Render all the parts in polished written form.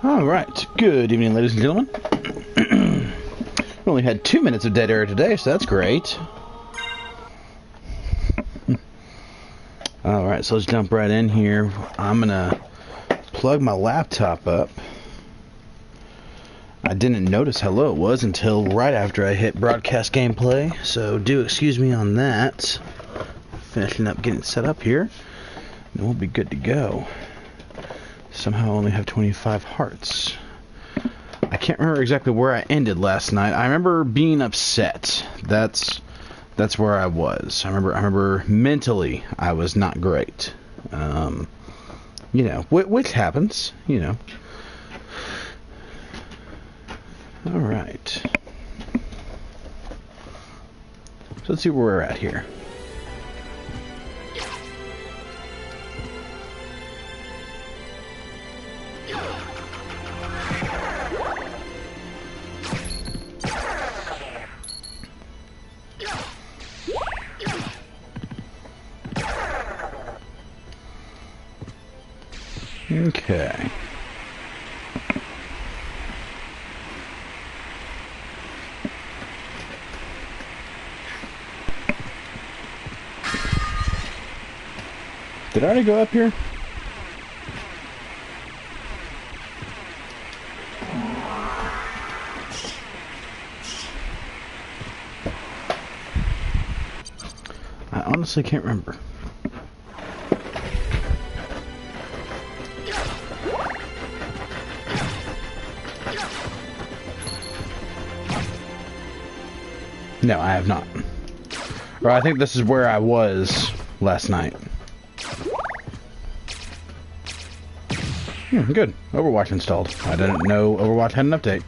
Alright, good evening, ladies and gentlemen. We only had 2 minutes of dead air today, so that's great. Alright, so let's jump right in here. I'm gonna plug my laptop up. I didn't notice how low it was until right after I hit broadcast gameplay, so do excuse me on that. Finishing up getting set up here, and we'll be good to go. Somehow I only have 25 hearts. I can't remember exactly where I ended last night. I remember being upset. That's where I was. I remember mentally I was not great. You know, which happens, you know. All right. So let's see where we're at here. Okay. Did I already go up here? I honestly can't remember. No, I have not. Or I think this is where I was last night. Good. Overwatch installed. I didn't know Overwatch had an update.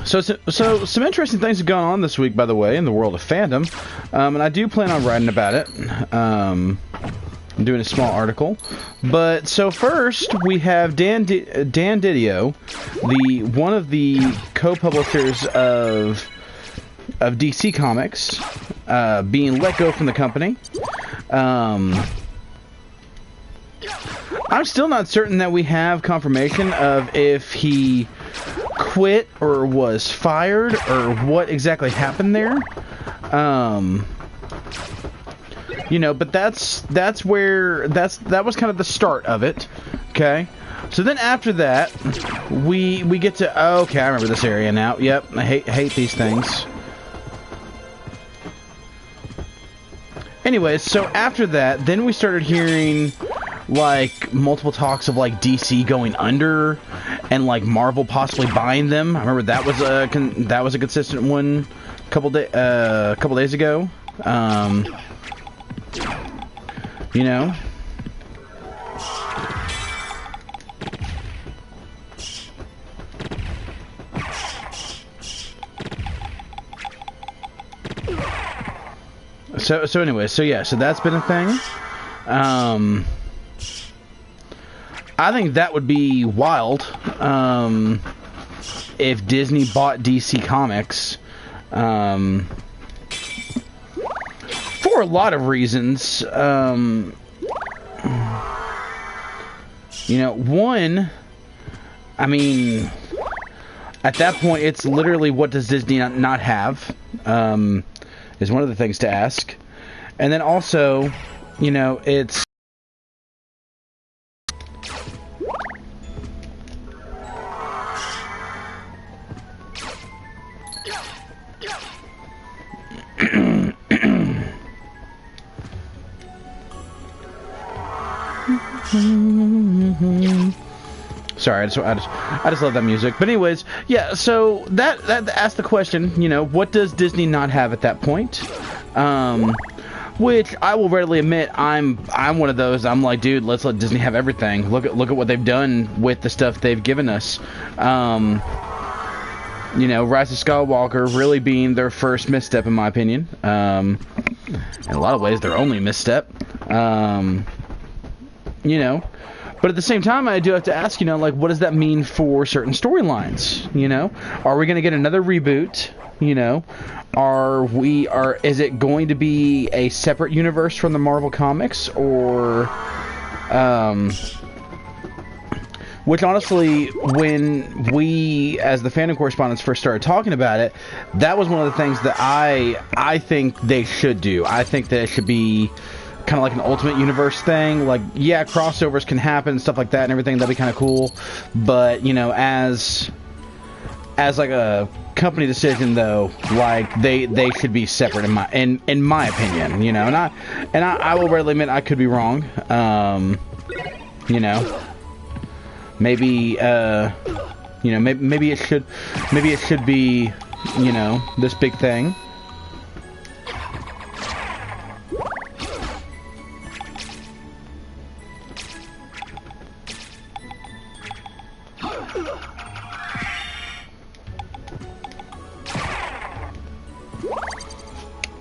So some interesting things have gone on this week, by the way, in the world of fandom. And I do plan on writing about it. I'm doing a small article. But so first we have Dan Didio, one of the co-publishers of DC Comics, being let go from the company. I'm still not certain that we have confirmation of if he quit or was fired or what exactly happened there. You know, but that was kind of the start of it. Okay. So then after that, we get to, oh, okay, I remember this area now. Yep, I hate these things. Anyways, so after that, then we started hearing like multiple talks of like DC going under and like Marvel possibly buying them. I remember that was a consistent one a couple days ago. You know. So anyway, so yeah, so that's been a thing. I think that would be wild if Disney bought DC Comics. For a lot of reasons. You know, one, I mean, at that point, it's literally what does Disney not have? Is one of the things to ask. And then also, you know, it's sorry, I just love that music. But anyways, yeah, so that asks the question, you know, what does Disney not have at that point? Which I will readily admit, I'm one of those. I'm like, dude, let's let Disney have everything. Look at what they've done with the stuff they've given us. You know, Rise of Skywalker really being their first misstep, in my opinion. In a lot of ways, their only misstep. You know, But at the same time, I do have to ask, like, what does that mean for certain storylines? Are we going to get another reboot? Is it going to be a separate universe from the Marvel Comics, or, which honestly, when we, as the fandom correspondents, first started talking about it, that was one of the things that I think they should do. I think that it should be kind of like an Ultimate Universe thing. Like, yeah, crossovers can happen, stuff like that and everything, that'd be kind of cool. But, as like a company decision, though, like, they should be separate in my opinion, and I will readily admit I could be wrong. Maybe maybe it should be, this big thing.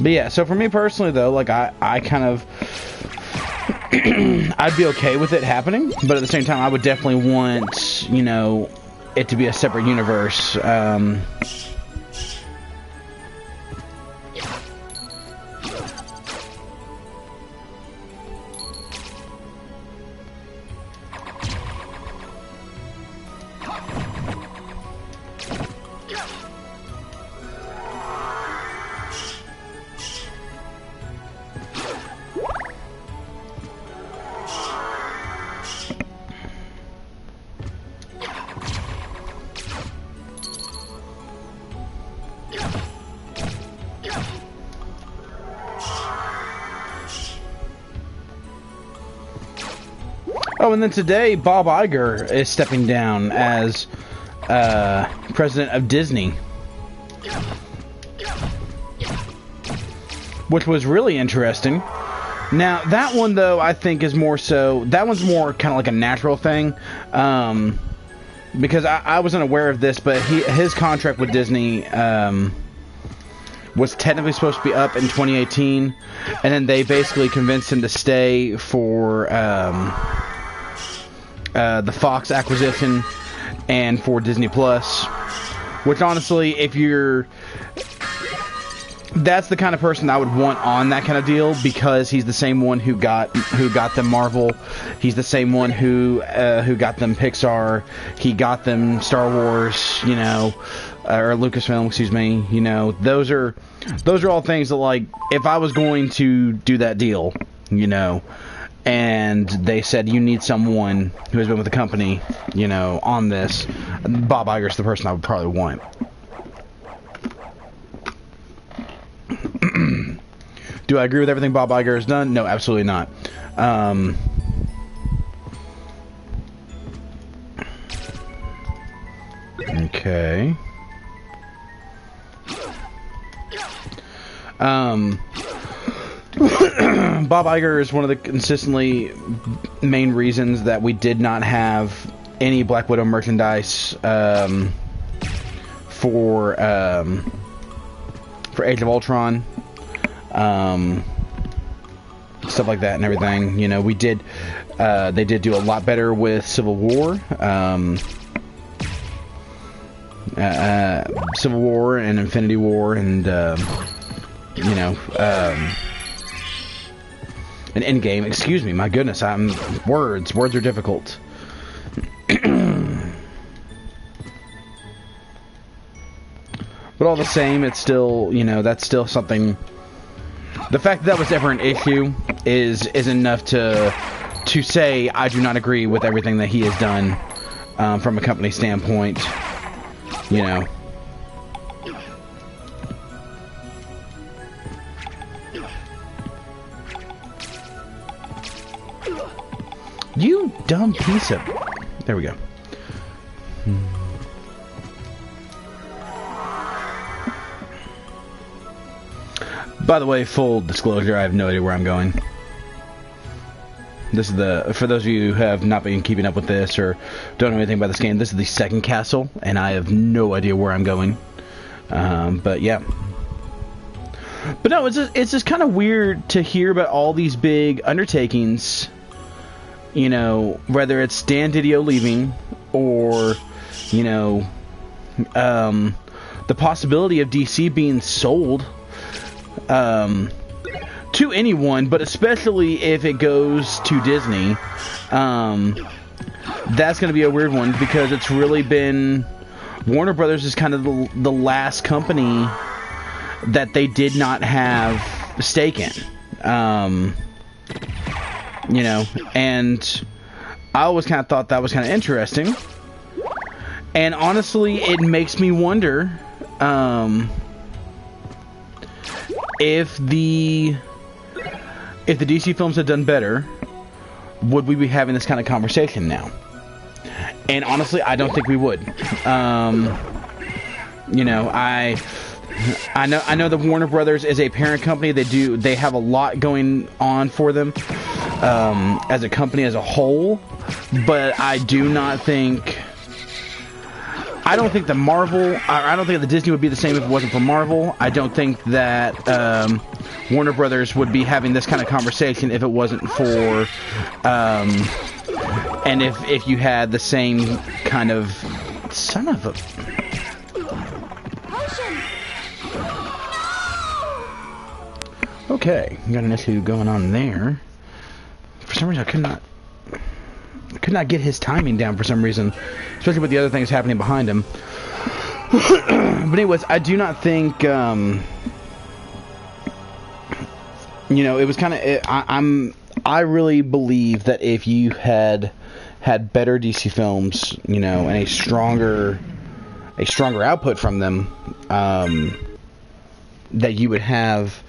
But yeah, so for me personally, though, like, I kind of I'd be okay with it happening, but at the same time, I would definitely want, it to be a separate universe. Oh, and then today, Bob Iger is stepping down as president of Disney, which was really interesting. Now, that one, though, I think is more so, that one's more kind of like a natural thing, because I wasn't aware of this, but his contract with Disney was technically supposed to be up in 2018, and then they basically convinced him to stay for the Fox acquisition and for Disney Plus, which honestly, that's the kind of person I would want on that kind of deal, because he's the same one who got them Marvel, he's the same one who got them Pixar, he got them Star Wars, or Lucasfilm, excuse me. Those are all things that, like, if I was going to do that deal, and they said you need someone who has been with the company, on this, Bob Iger's the person I would probably want. Do I agree with everything Bob Iger has done? No, absolutely not. Okay. Bob Iger is one of the consistently main reasons that we did not have any Black Widow merchandise for Age of Ultron, stuff like that and everything. We did, they did do a lot better with Civil War, Civil War and Infinity War, and an Endgame. Excuse me, my goodness, words are difficult. But all the same, it's still, that's still something. The fact that was ever an issue is enough to say I do not agree with everything that he has done from a company standpoint. You dumb piece of... There we go. By the way, full disclosure, I have no idea where I'm going. This is for those of you who have not been keeping up with this or don't know anything about this game, this is the second castle, and I have no idea where I'm going. But yeah. But no, it's just kind of weird to hear about all these big undertakings you know, whether it's Dan Didio leaving or, you know, the possibility of DC being sold to anyone, but especially if it goes to Disney, that's going to be a weird one, because it's really been, Warner Brothers is kind of the last company that they did not have a stake in, you know, and I always kind of thought that was kind of interesting, and honestly, it makes me wonder, if the DC films had done better, would we be having this kind of conversation now? And honestly, I don't think we would. You know, I know that Warner Brothers is a parent company. They have a lot going on for them as a company as a whole, but I don't think the Marvel, I don't think the Disney would be the same if it wasn't for Marvel. I don't think that Warner Brothers would be having this kind of conversation if it wasn't for, and if you had the same kind of, son of a... Okay, got an issue going on there. For some reason, I could not get his timing down for some reason, especially with the other things happening behind him. But anyways, I do not think, you know, it was kind of, I really believe that if you had better DC films, you know, and a stronger output from them, that you would have,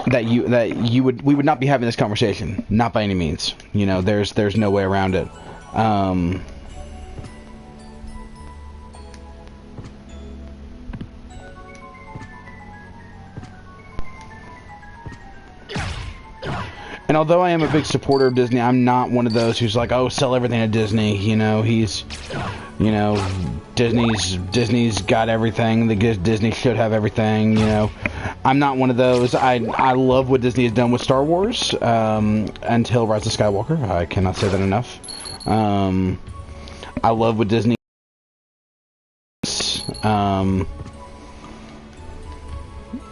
we would not be having this conversation, not by any means. You know, there's no way around it. And although I am a big supporter of Disney, I'm not one of those who's like, oh, sell everything to Disney. You know, Disney's got everything. Disney should have everything. You know, I'm not one of those. I love what Disney has done with Star Wars until Rise of Skywalker. I cannot say that enough. I love what Disney.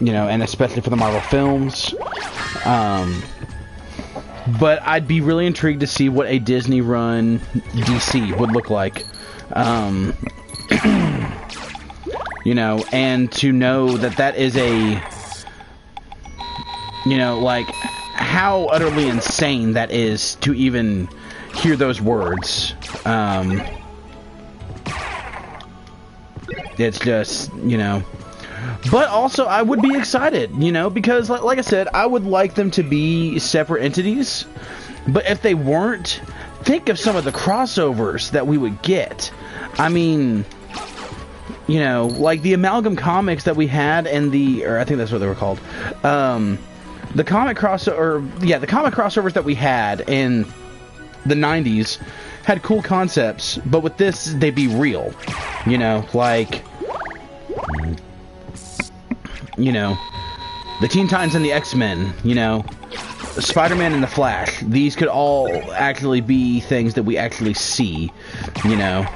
You know, and especially for the Marvel films. But I'd be really intrigued to see what a Disney-run DC would look like. You know, and to know that is a, you know, like, how utterly insane that is to even hear those words. It's just, you know... But also, I would be excited, you know, because, like I said, I would like them to be separate entities. But if they weren't, think of some of the crossovers that we would get. I mean, you know, like the Amalgam comics that we had and or I think that's what they were called. The comic crossovers that we had in the 90s had cool concepts, but with this, they'd be real. You know, like... You know, the Teen Titans and the X-Men, you know, Spider-Man and the Flash. These could all actually be things that we actually see, you know.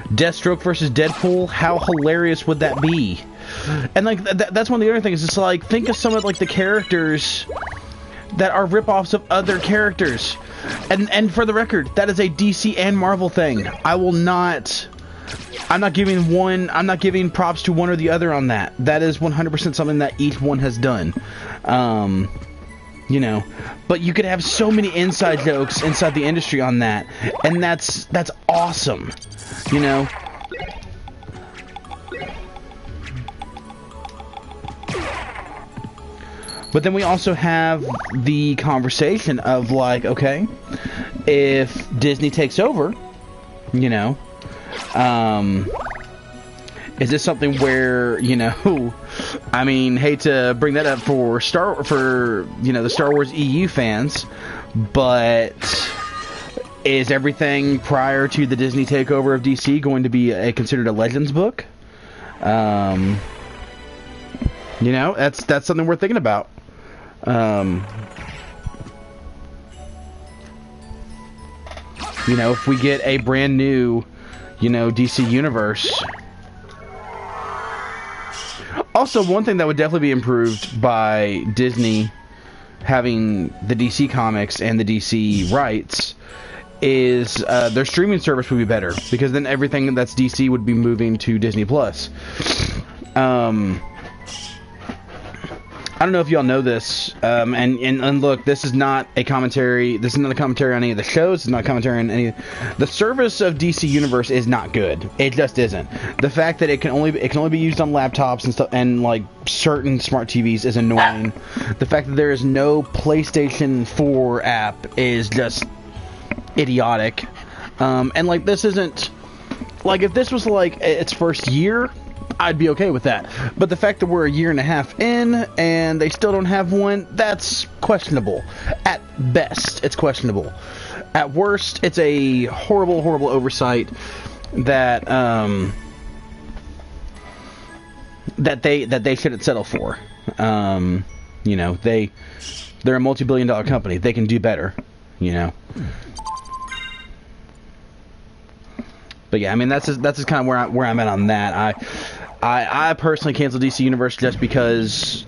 Deathstroke versus Deadpool, how hilarious would that be? And, like, that's one of the other things. It's like, think of some of, like, the characters that are rip-offs of other characters. And for the record, that is a DC and Marvel thing. I'm not giving props to one or the other on that. That is 100% something that each one has done. You know, but you could have so many inside jokes inside the industry on that, and that's awesome. You know. But then we also have the conversation of, like, okay, if Disney takes over, you know, is this something where, you know, I mean, hate to bring that up for you know, the Star Wars EU fans, but is everything prior to the Disney takeover of DC going to be considered a Legends book? You know, that's something we're thinking about. You know, if we get a brand new, you know, DC universe. Also, one thing that would definitely be improved by Disney having the DC comics and the DC rights is their streaming service would be better, because then everything that's DC would be moving to Disney Plus. I don't know if y'all know this, and look, this is not a commentary. This is not a commentary on any of the shows. It's not a commentary on any. The service of DC Universe is not good. It just isn't. The fact that it can only be used on laptops and stuff, and like certain smart TVs, is annoying. The fact that there is no PlayStation 4 app is just idiotic. And like, this isn't like, if this was like its first year, I'd be okay with that. But the fact that we're a year and a half in and they still don't have one, that's questionable. At best, it's questionable. At worst, it's a horrible, horrible oversight that they shouldn't settle for. You know, they're a multi-billion-dollar company. They can do better, you know. But yeah, I mean, that's just kind of where I'm at on that. I personally canceled DC Universe just because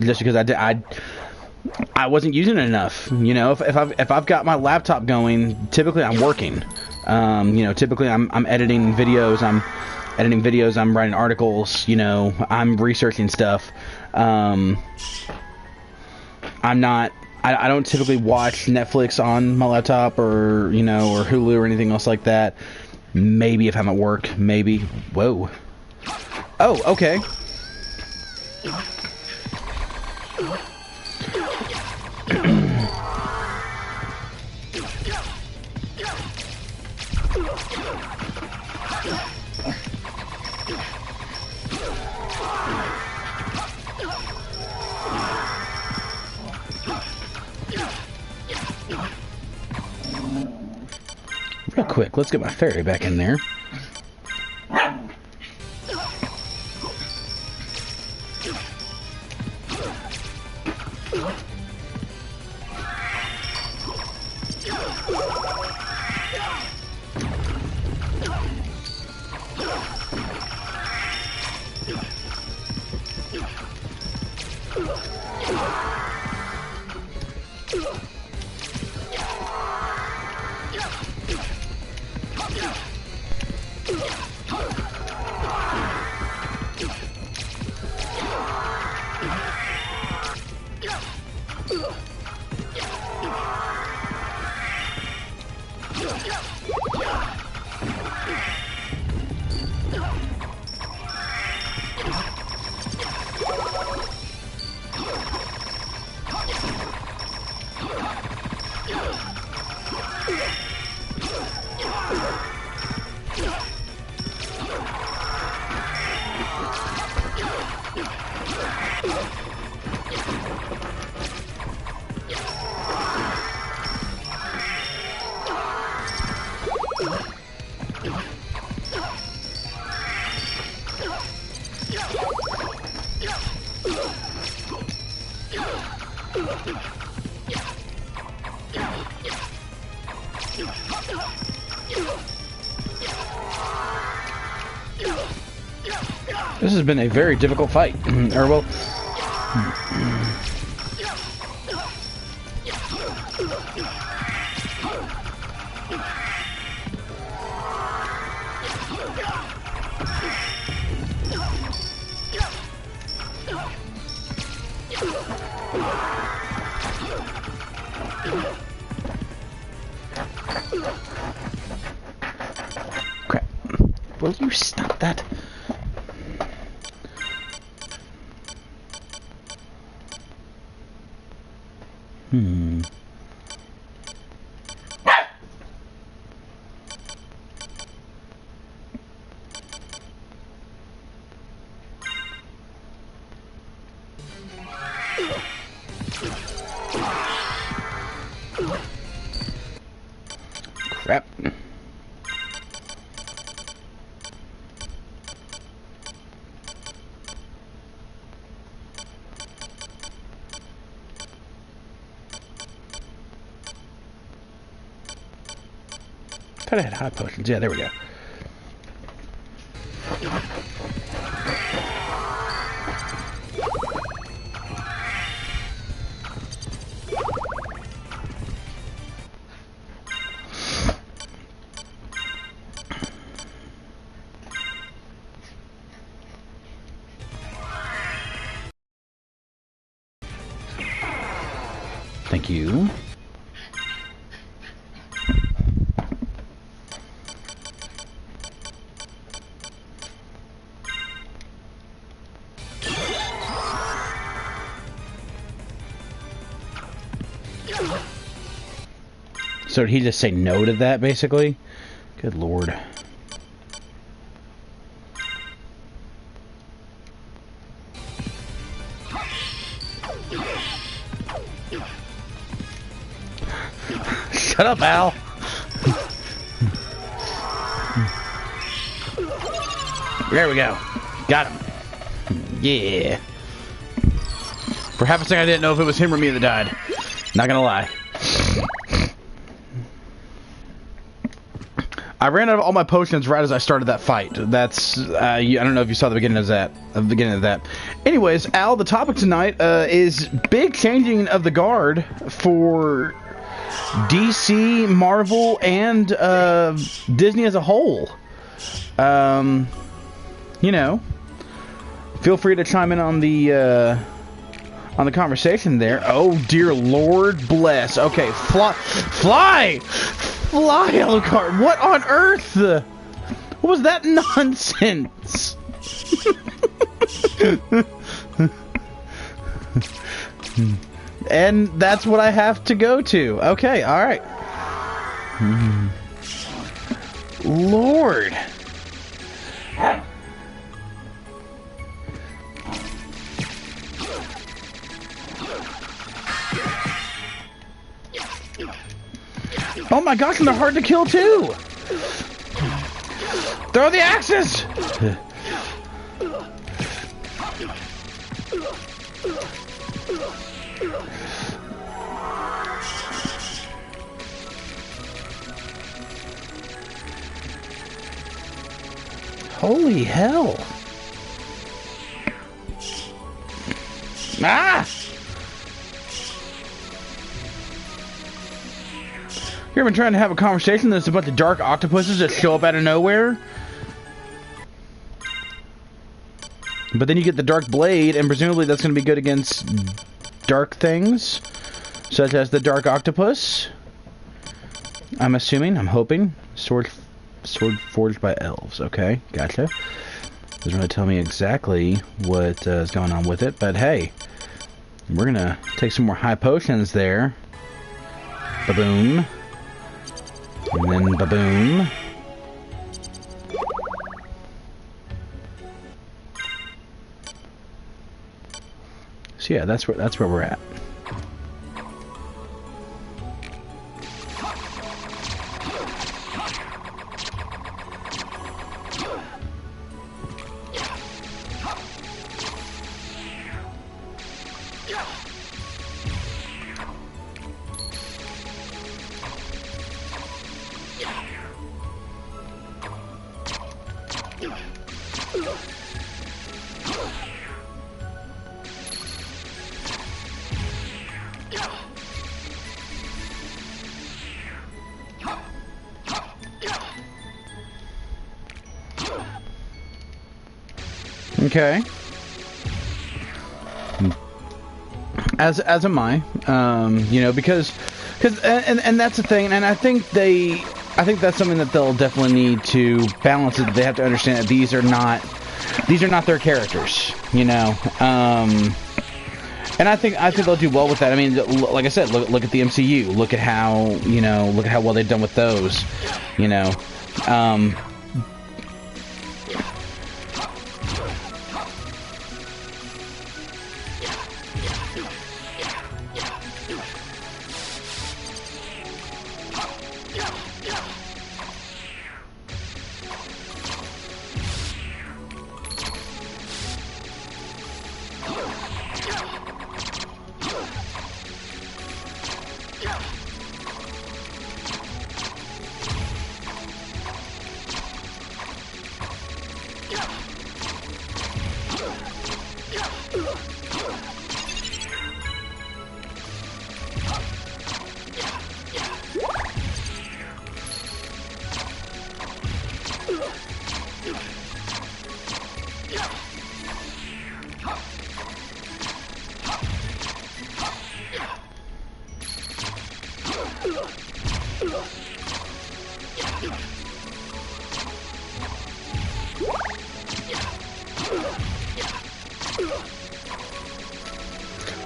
I wasn't using it enough. You know, if I've got my laptop going, typically I'm working. You know, typically I'm editing videos. I'm writing articles. You know, I'm researching stuff. I don't typically watch Netflix on my laptop, or, you know, or Hulu or anything else like that. Maybe if I'm at work, maybe. Whoa. Oh, okay. Real quick, let's get my fairy back in there. This has been a very difficult fight. Or, well... Crap. Will you stop that? Crap. thought I had high potions. Yeah, there we go. Thank you. So did he just say no to that, basically? Good lord. Shut up, Al! There we go. Got him. Yeah. For half a second I didn't know if it was him or me that died. Not gonna lie. I ran out of all my potions right as I started that fight. That's, I don't know if you saw the beginning of that. Anyways, Al, the topic tonight is big changing of the guard for DC, Marvel, and Disney as a whole. You know, feel free to chime in on the conversation there. Oh dear Lord, bless. Okay, fly, Alucard. What on earth? What was that nonsense? And that's what I have to go to. Okay, alright. Lord. Oh my gosh, and they're hard to kill too! Throw the axes! Holy hell! Ah! You ever been trying to have a conversation there's a bunch of dark octopuses that show up out of nowhere? But then you get the dark blade, and presumably that's going to be good against dark things, such as the dark octopus. I'm assuming, I'm hoping. Sword forged by elves. Okay, gotcha. Doesn't really tell me exactly what is going on with it, but hey, we're going to take some more high potions there. Ba-boom. And then ba-boom. So yeah, that's where we're at. Okay. As am I. You know, because that's the thing, and I think that's something that they'll definitely need to balance it. They have to understand that these are not their characters, you know. And I think they'll do well with that. I mean, like I said, look at the MCU. Look at how well they've done with those, you know.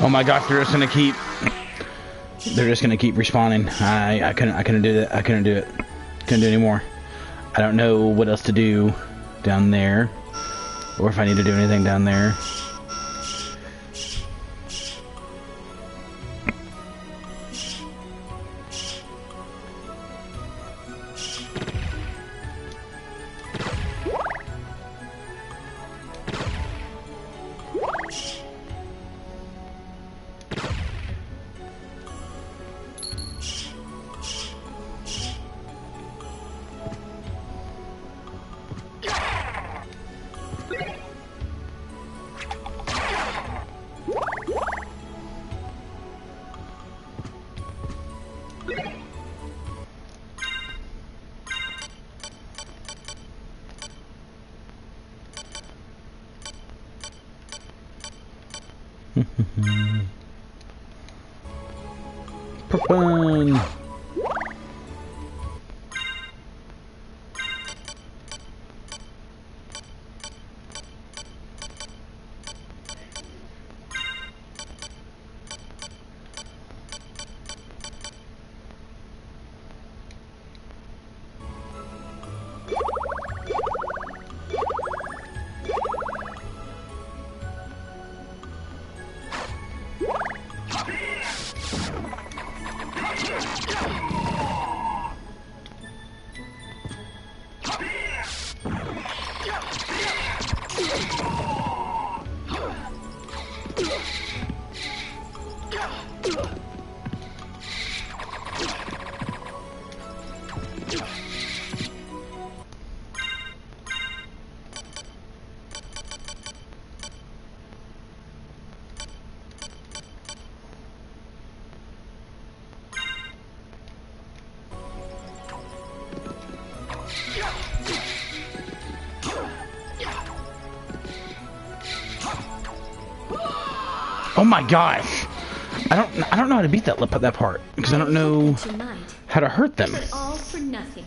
Oh my gosh, they're just gonna keep respawning. I couldn't do that. I couldn't do it. Couldn't do anymore. I don't know what else to do down there, or if I need to do anything down there. Fun. Oh my gosh! I don't know how to beat that part because I don't know how to hurt them. But all for nothing.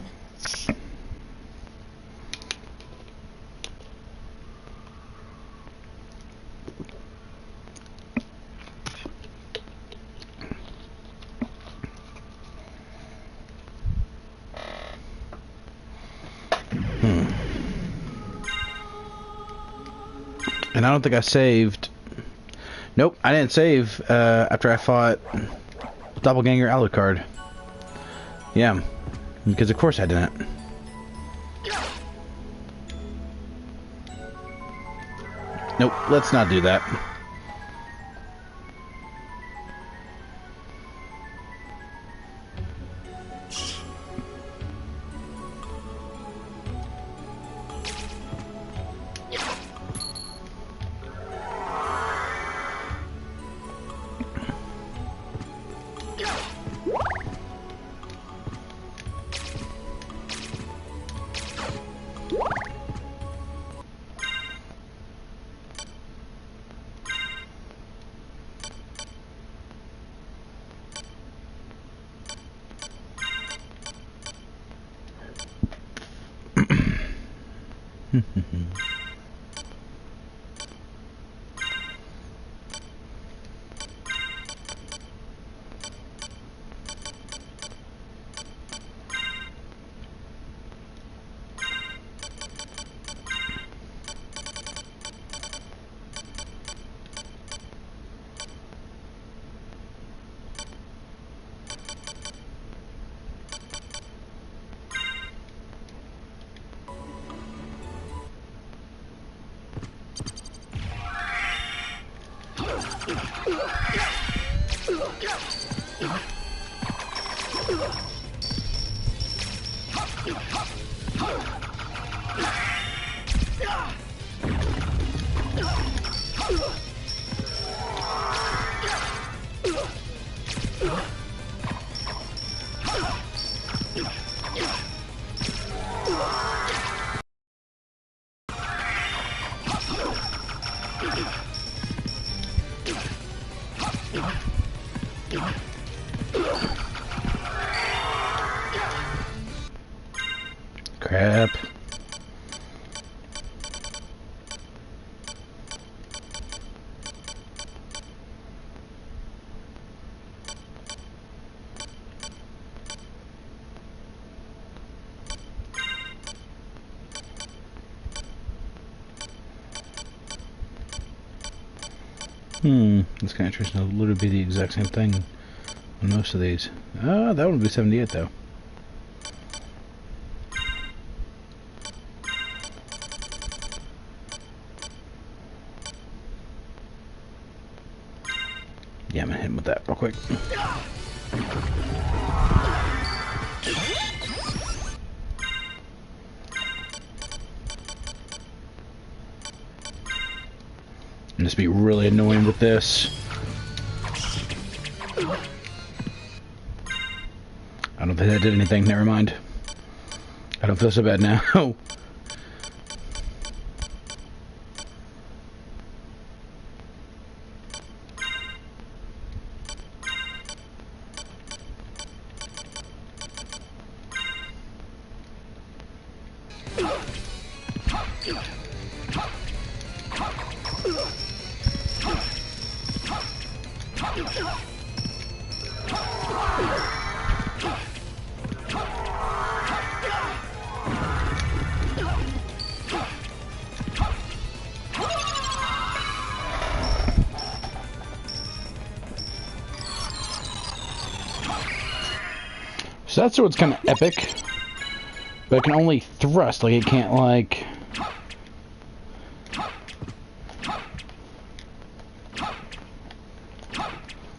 And I don't think I saved. Nope, I didn't save after I fought Doppelganger Alucard. Yeah, because of course I didn't. Nope, let's not do that. That's kind of interesting. It'll literally be the exact same thing on most of these. That one would be 78 though. Yeah, I'm gonna hit him with that real quick. And just be really annoying with this. I don't think that did anything. Never mind. I don't feel so bad now. So that sword's kind of epic, but it can only thrust, like it can't like...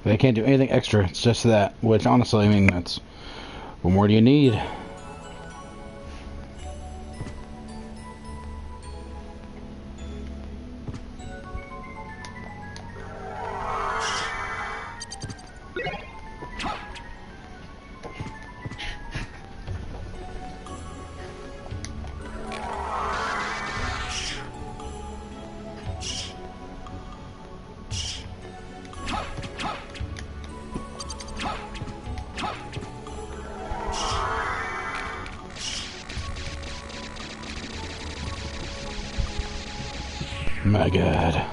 They can't do anything extra, it's just that, which honestly, I mean, that's... What more do you need? My God.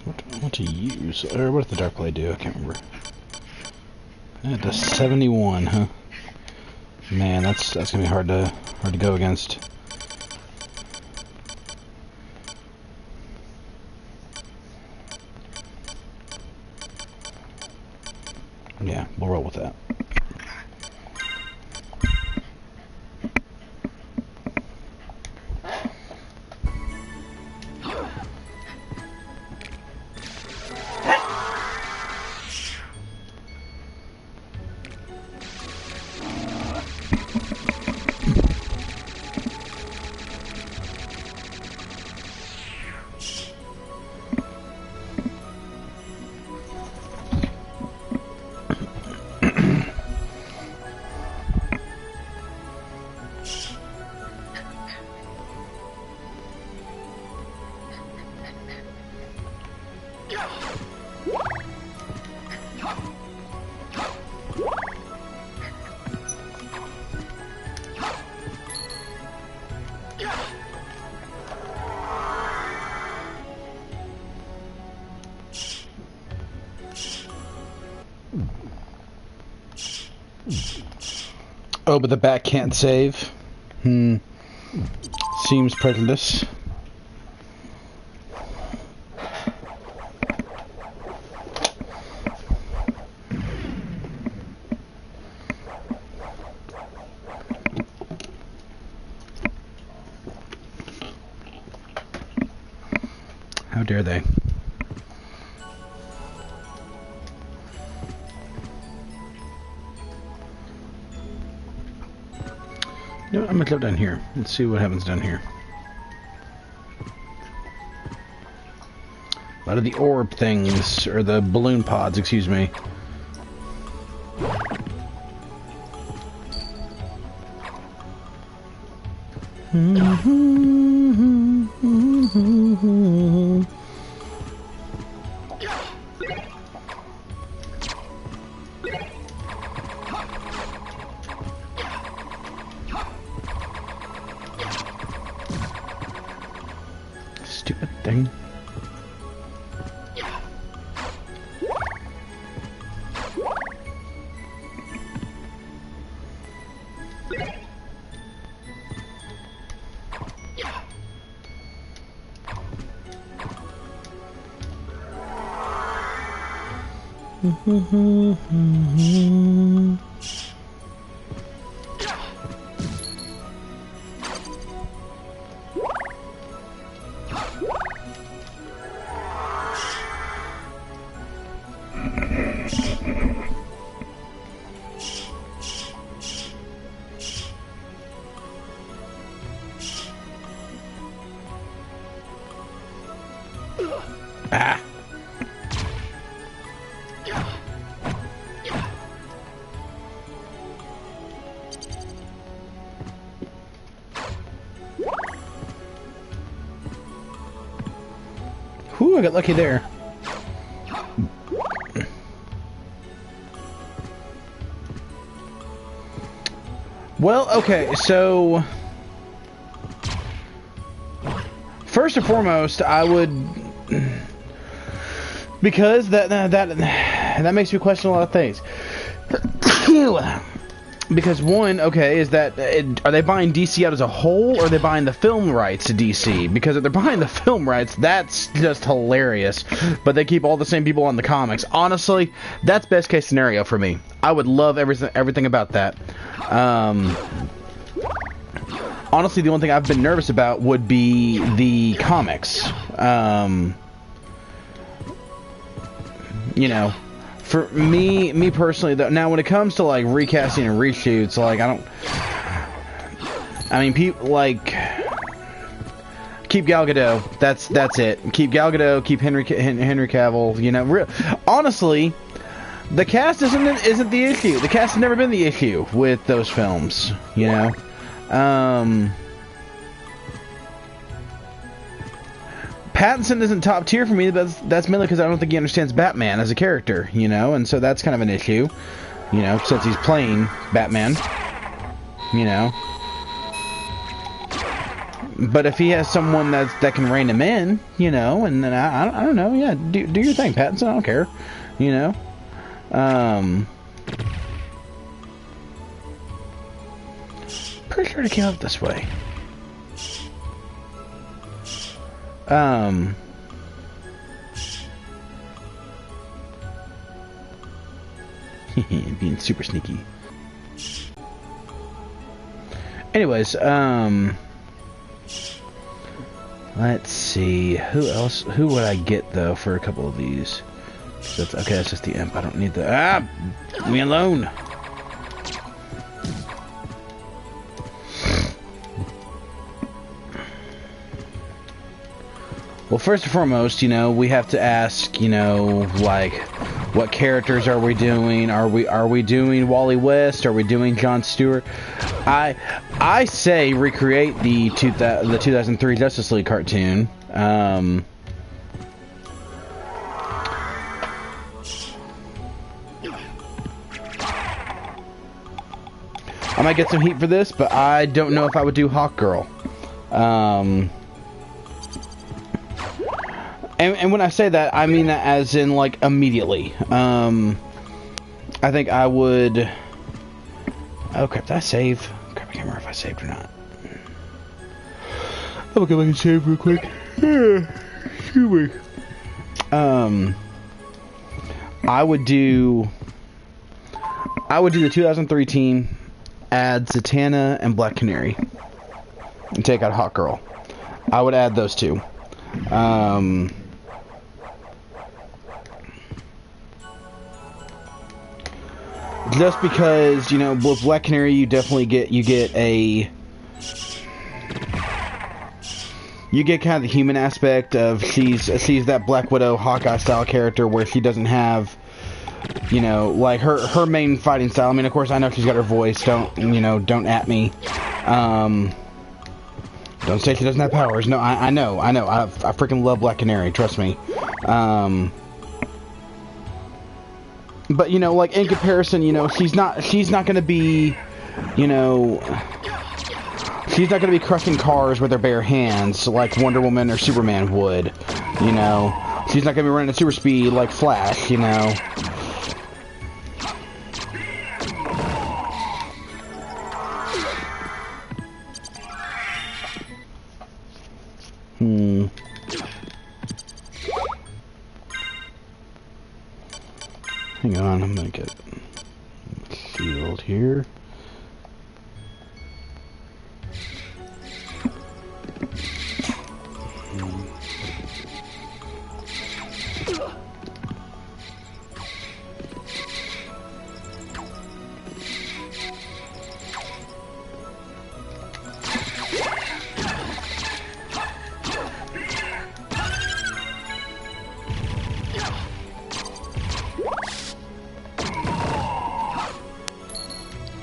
What do I want to use? Or what did the Dark Blade do? I can't remember. It does 71, huh? Man, that's gonna be hard to go against. Yeah, we'll roll with that. Oh, but the bat can't save? Seems prejudiced. How dare they? You know what, I'm gonna go down here. Let's see what happens down here. A lot of the orb things, or the balloon pods, excuse me. stupid thing. Ah. Whew, I got lucky there. Well, okay, so first and foremost, I would, because that makes me question a lot of things. Because one, okay, is that are they buying DC out as a whole, or are they buying the film rights to DC? Because if they're buying the film rights, that's just hilarious. But they keep all the same people on the comics. Honestly, that's best case scenario for me. I would love everything about that. Honestly, the only thing I've been nervous about would be the comics. You know. For me personally, though, now when it comes to like recasting and reshoots, like I mean, people like keep Gal Gadot. That's it. Keep Gal Gadot. Keep Henry Cavill. You know, honestly, the cast isn't the issue. The cast has never been the issue with those films. You know, Pattinson isn't top tier for me, but that's mainly because I don't think he understands Batman as a character, you know, and so that's kind of an issue, you know, since he's playing Batman, you know. But if he has someone that can rein him in, you know, and then I don't know, yeah, do your thing, Pattinson, I don't care, you know. Pretty sure it came up this way. Being super sneaky. Anyways, let's see. Who would I get, though, for a couple of these? Okay, that's just the imp. I don't need the... Ah! Leave me alone! Well, first and foremost, you know, we have to ask, you know, like, what characters are we doing? Are we doing Wally West? Are we doing Jon Stewart? I say recreate the 2003 Justice League cartoon. I might get some heat for this, but I don't know if I would do Hawkgirl. And when I say that, I mean that as in, like, immediately. I think I would... Oh, crap, did I save? Crap, I can't remember if I saved or not. I'll go back and save real quick. Excuse me. I would do the 2003 team, add Zatanna and Black Canary, and take out Hawkgirl. I would add those two. Just because, you know, with Black Canary, you definitely get kind of the human aspect of she's that Black Widow, Hawkeye style character where she doesn't have, you know, like her main fighting style. I mean, of course, I know she's got her voice. Don't at me. Don't say she doesn't have powers. No, I know. I freaking love Black Canary. Trust me. But, you know, like, in comparison, you know, she's not gonna be, you know, she's She's not going to be crushing cars with her bare hands like Wonder Woman or Superman would, you know. She's not going to be running at super speed like Flash, you know. Hang on, I'm going to get a shield here.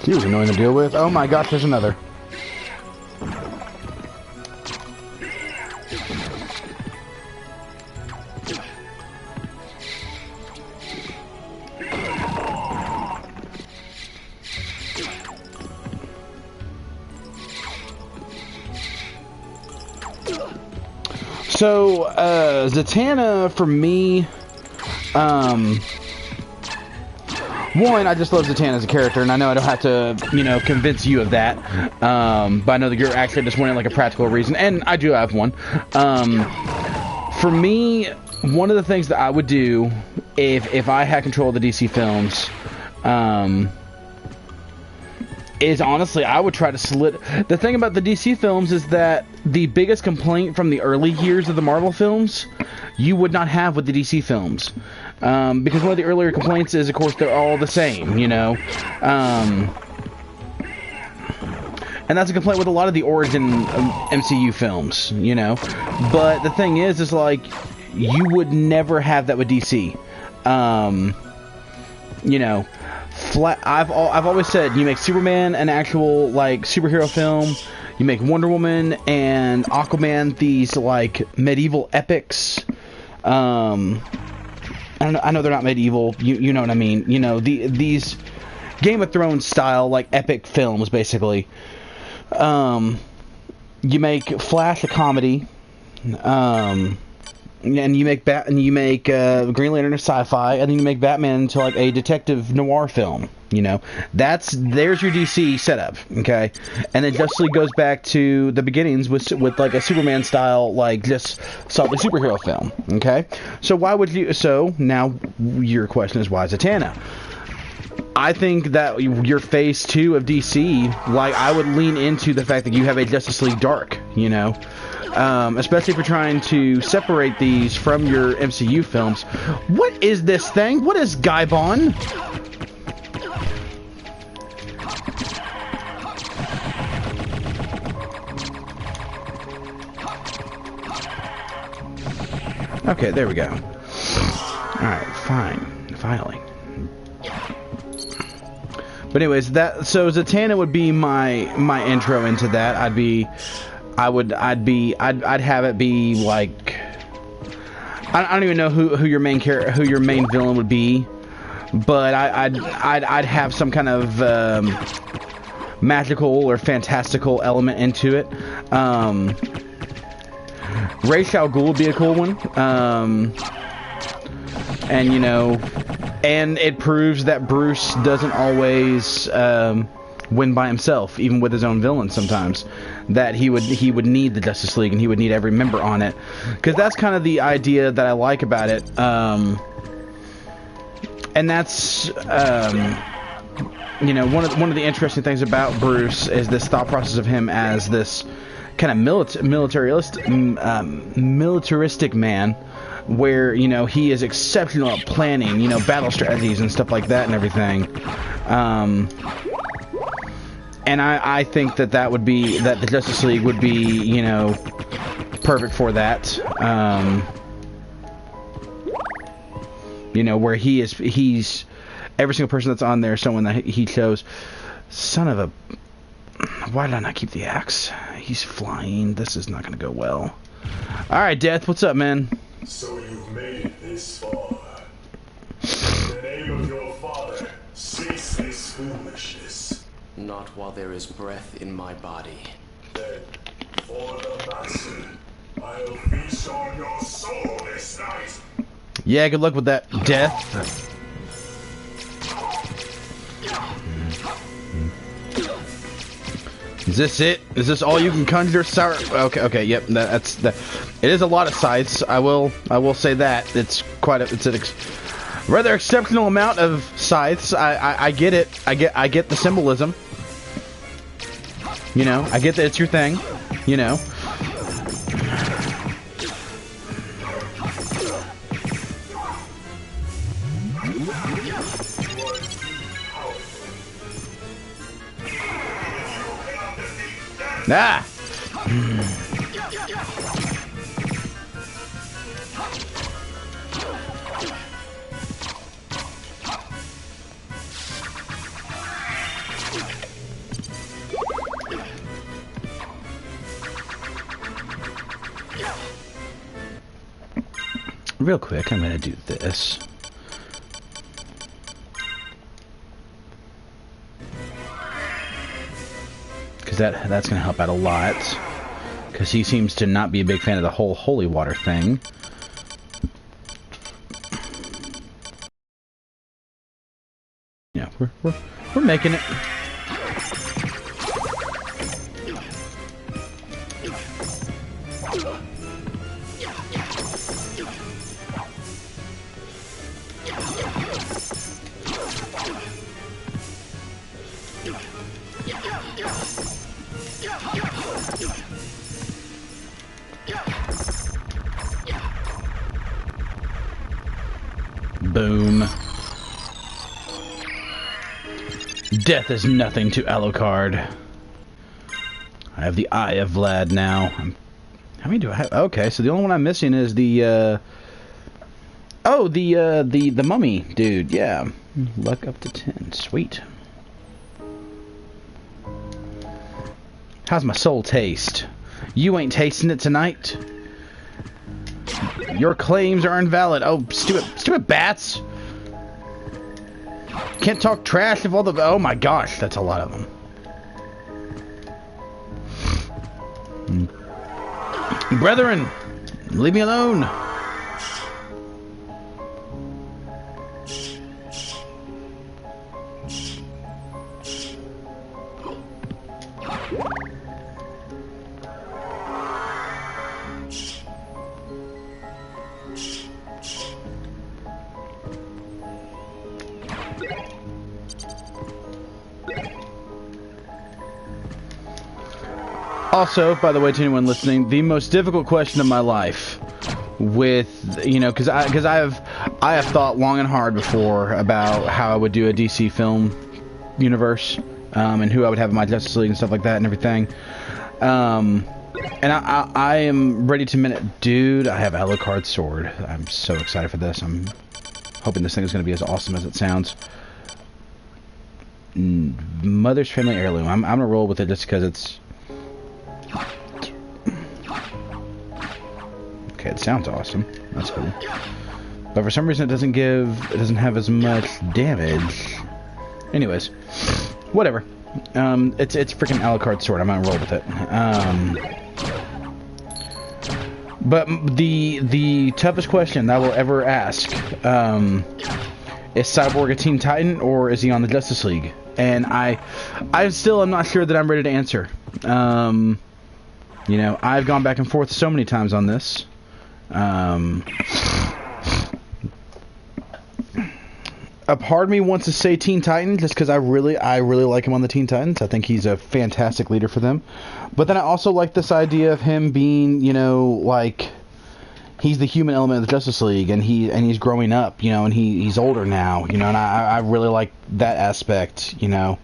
He was annoying to deal with. Oh my gosh, there's another. So, Zatanna, for me, one, I just love Zatanna as a character, and I know I don't have to, you know, convince you of that, but I know that you're actually just wanting, like, a practical reason, and I do have one. For me, one of the things that I would do if I had control of the DC films, is honestly, I would try to the thing about the DC films is that the biggest complaint from the early years of the Marvel films, you would not have with the DC films. Because one of the earlier complaints is, of course, they're all the same, you know. And that's a complaint with a lot of the origin MCU films, you know. But the thing is like, you would never have that with DC. You know, I've always said, you make Superman an actual, like, superhero film. You make Wonder Woman and Aquaman these, like, medieval epics. I know they're not medieval. You know what I mean. You know, these Game of Thrones style, like, epic films, basically. You make Flash a comedy. And you make Green Lantern a sci-fi, and then you make Batman into, like, a detective noir film. You know, there's your DC setup, okay? And then Justice League goes back to the beginnings with like a Superman style, like, just solid superhero film, okay? So why would you? So now your question is, why Zatanna? I think that your phase 2 of DC, like, I would lean into the fact that you have a Justice League Dark, you know. Especially if you're trying to separate these from your MCU films. What is this thing? What is Gaibon? Okay, there we go. Alright, fine. Finally. But anyways, so Zatanna would be my intro into that. I'd have it be like, I don't even know who your main villain would be, but I'd have some kind of magical or fantastical element into it. Ra's al Ghul would be a cool one, and you know, and it proves that Bruce doesn't always win by himself, even with his own villains sometimes. That he would need the Justice League, and he would need every member on it, because that's kind of the idea that I like about it. And that's you know, one of the interesting things about Bruce is this thought process of him as this kind of militaristic man, where, you know, he is exceptional at planning, you know, battle strategies and stuff like that and everything. And I think that the Justice League would be, you know, perfect for that. You know, where he's every single person that's on there is someone that he chose. Son of a... Why did I not keep the axe? He's flying. This is not going to go well. Alright, Death, what's up, man? So you've made it this far. In the name of your father, cease this foolishness. Not while there is breath in my body. There For the master, I'll feast on your soul this night. Yeah, good luck with that, Death. Is this it? Is this all you can conjure, sir? Okay, yep. That's that. It is a lot of sights. I will say that it's quite a. It's an rather exceptional amount of sights. I get it. I get the symbolism. You know, I get that it's your thing. You know. Ah! Real quick, I'm gonna do this. Because that's gonna help out a lot. Because he seems to not be a big fan of the whole holy water thing. Yeah, we're making it. Boom. Death is nothing to Alucard. I have the Eye of Vlad now. How many do I have? Okay, so the only one I'm missing is the, oh, the mummy dude, yeah. Luck up to 10. Sweet. How's my soul taste? You ain't tasting it tonight. Your claims are invalid. Oh, stupid bats! Can't talk trash of all the. Oh my gosh, that's a lot of them. Brethren, leave me alone. Also, by the way, to anyone listening, the most difficult question of my life, with, you know, because I have thought long and hard before about how I would do a DC film universe, and who I would have in my Justice League and stuff like that and everything, and I am ready to minute, dude. I have Alucard's sword. I'm so excited for this. I'm hoping this thing is going to be as awesome as it sounds. Mother's family heirloom. I'm gonna roll with it just because it's. Okay, it sounds awesome. That's cool. But for some reason it doesn't have as much damage. Anyways, whatever. It's freaking Alucard sword. I'm gonna roll with it. But the toughest question I will ever ask, is Cyborg a Teen Titan or is he on the Justice League? And I still am not sure that I'm ready to answer. You know, I've gone back and forth so many times on this. A part of me wants to say Teen Titan just because I really like him on the Teen Titans. I think he's a fantastic leader for them. But then I also like this idea of him being, you know, like he's the human element of the Justice League, and he's growing up, you know, and he's older now, you know, and I really like that aspect, you know.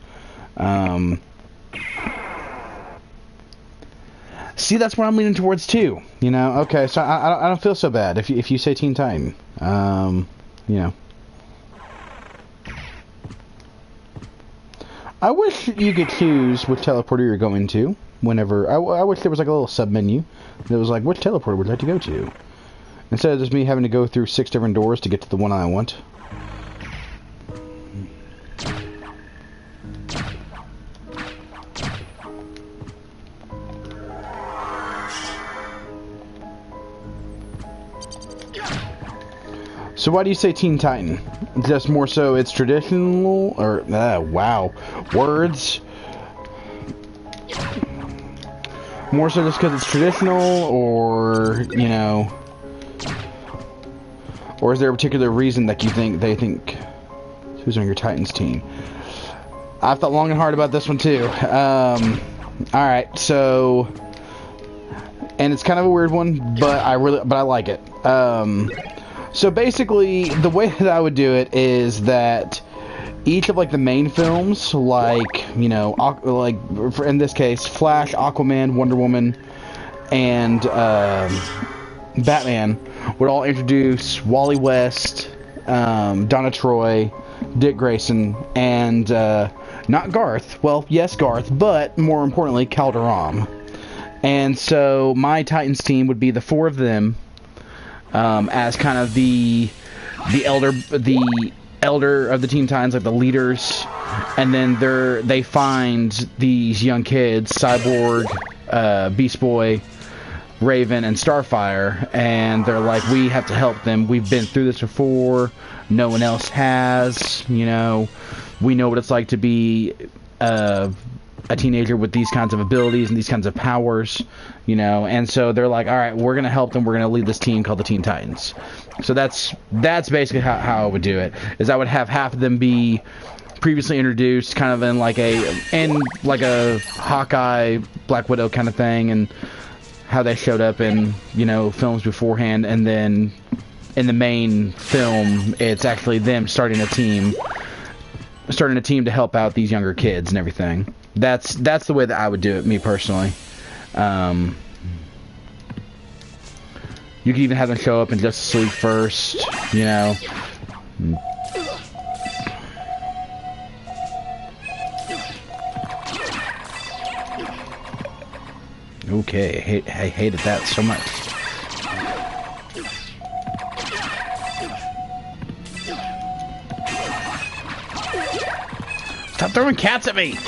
See, that's what I'm leaning towards too, you know. Okay, so I don't feel so bad if you say Teen Titan, you know. I wish you could choose which teleporter you're going to whenever. I wish there was like a little sub menu that was like, which teleporter would you like to go to? Instead of just me having to go through 6 different doors to get to the one I want. So why do you say Teen Titan? Just more so it's traditional, or wow, words. More so just because it's traditional, or you know, or is there a particular reason that you think they think who's on your Titans team? I've thought long and hard about this one too. All right, so, and it's kind of a weird one, but I like it. So basically, the way that I would do it is that each of like the main films, like you know, like in this case, Flash, Aquaman, Wonder Woman, and Batman, would all introduce Wally West, Donna Troy, Dick Grayson, and not Garth. Well, yes, Garth, but more importantly, Calderon. And so my Titans team would be the four of them. As kind of the elder of the Teen Titans, like the leaders, and then they find these young kids, Cyborg, Beast Boy, Raven, and Starfire, and they're like, we have to help them. We've been through this before. No one else has. You know, we know what it's like to be a teenager with these kinds of abilities and these kinds of powers, you know, and so they're like, all right, we're going to help them. We're going to lead this team called the Teen Titans. So that's basically how I would do it, is I would have half of them be previously introduced kind of in like a Hawkeye, Black Widow kind of thing, and how they showed up in, you know, films beforehand, and then in the main film, it's actually them starting a team to help out these younger kids and everything. That's the way that I would do it, me personally. You could even have them show up in Justice League first, you know. Okay, I hated that so much. Stop throwing cats at me!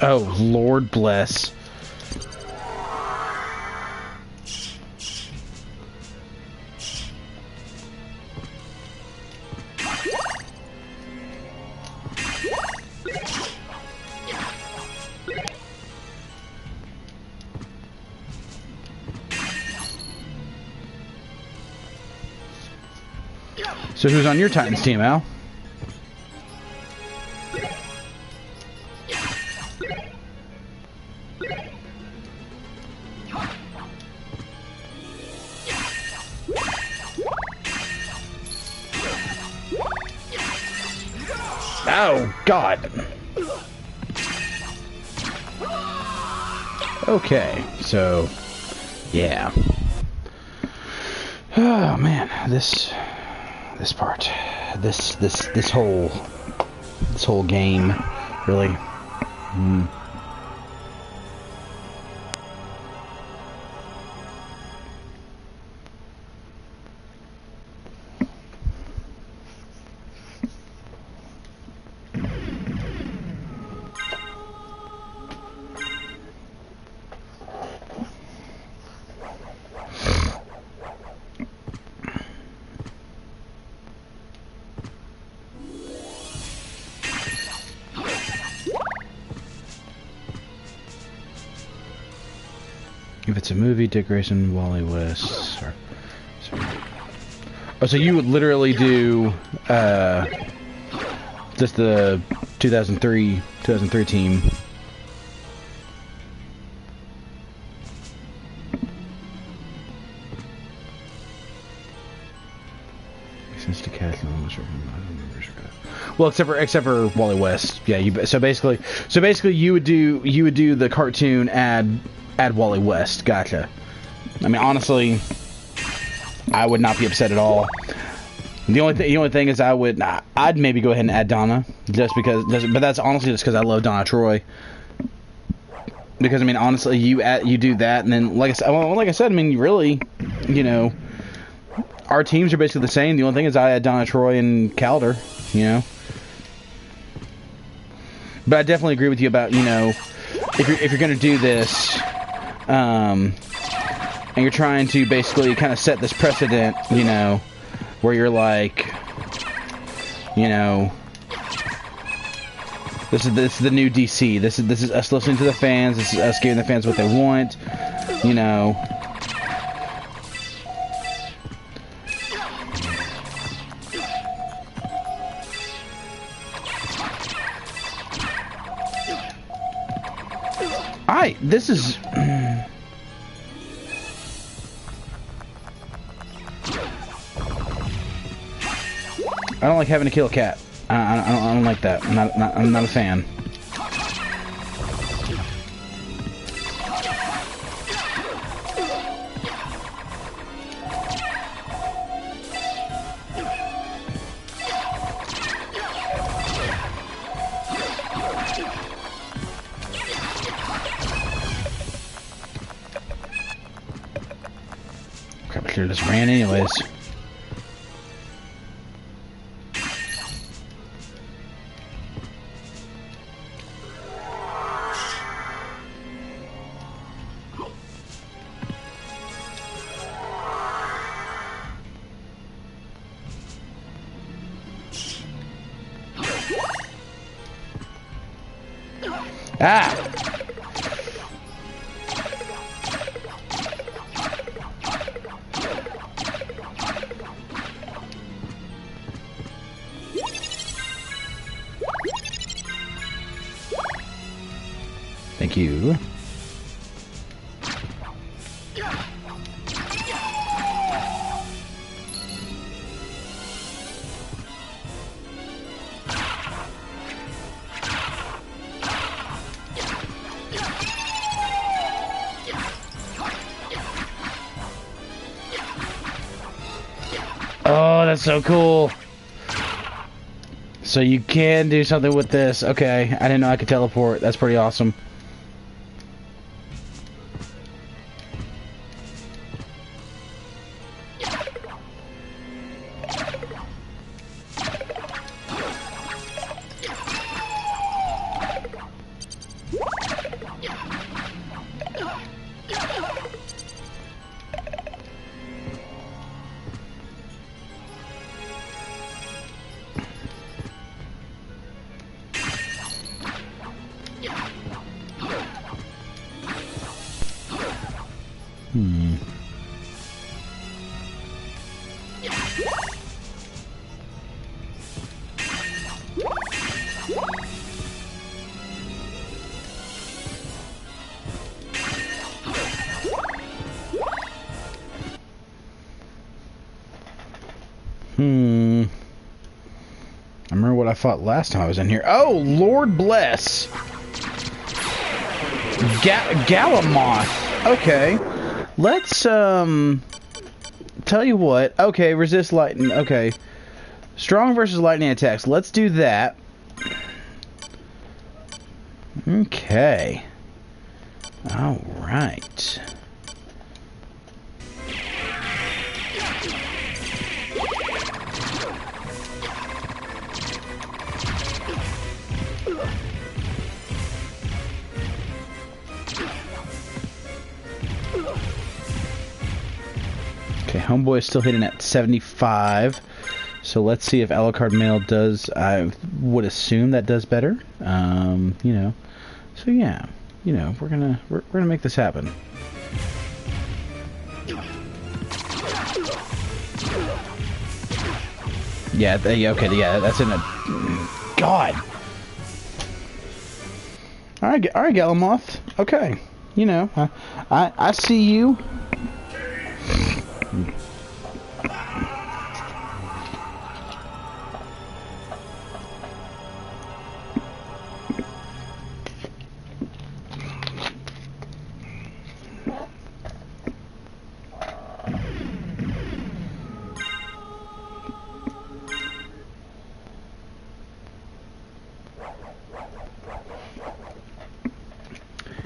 Oh, Lord bless. So who's on your Titans team, Al? Oh, God. Okay, so, yeah. Oh, man, this part, this whole game, really. If it's a movie, Dick Grayson, Wally West. Sorry. Oh, so you would literally do just the 2003 team. access to Castlevania. Well, except for Wally West. Yeah, so basically you would do the cartoon add Wally West. Gotcha. I mean, honestly, I would not be upset at all. The only thing is I'd maybe go ahead and add Donna but that's honestly just because I love Donna Troy. Because I mean, honestly, you do that, and then like I said, I mean, really, you know, our teams are basically the same. The only thing is I add Donna Troy and Calder, you know. But I definitely agree with you about, you know, if you're gonna do this, and you're trying to basically kind of set this precedent, you know, where you're like, you know, this is the new DC. This is us listening to the fans. This is us giving the fans what they want, you know. This is... I don't like having to kill a cat. I don't like that. I'm not a fan. Crap, I should have just ran anyways. Ah! Thank you. Oh, that's so cool. So you can do something with this. Okay, I didn't know I could teleport. That's pretty awesome. I remember what I fought last time I was in here. Oh, Lord bless. Galamoth. Okay. Let's, tell you what. Okay, resist lightning. Okay. Strong versus lightning attacks. Let's do that. Okay. Alright. Okay, Homeboy is still hitting at 75. So let's see if Alucard Mail does. I would assume that does better. You know. So yeah, you know, we're gonna make this happen. Yeah. Okay. Yeah. That's in a. God. All right, Galamoth. Okay. You know, I see you.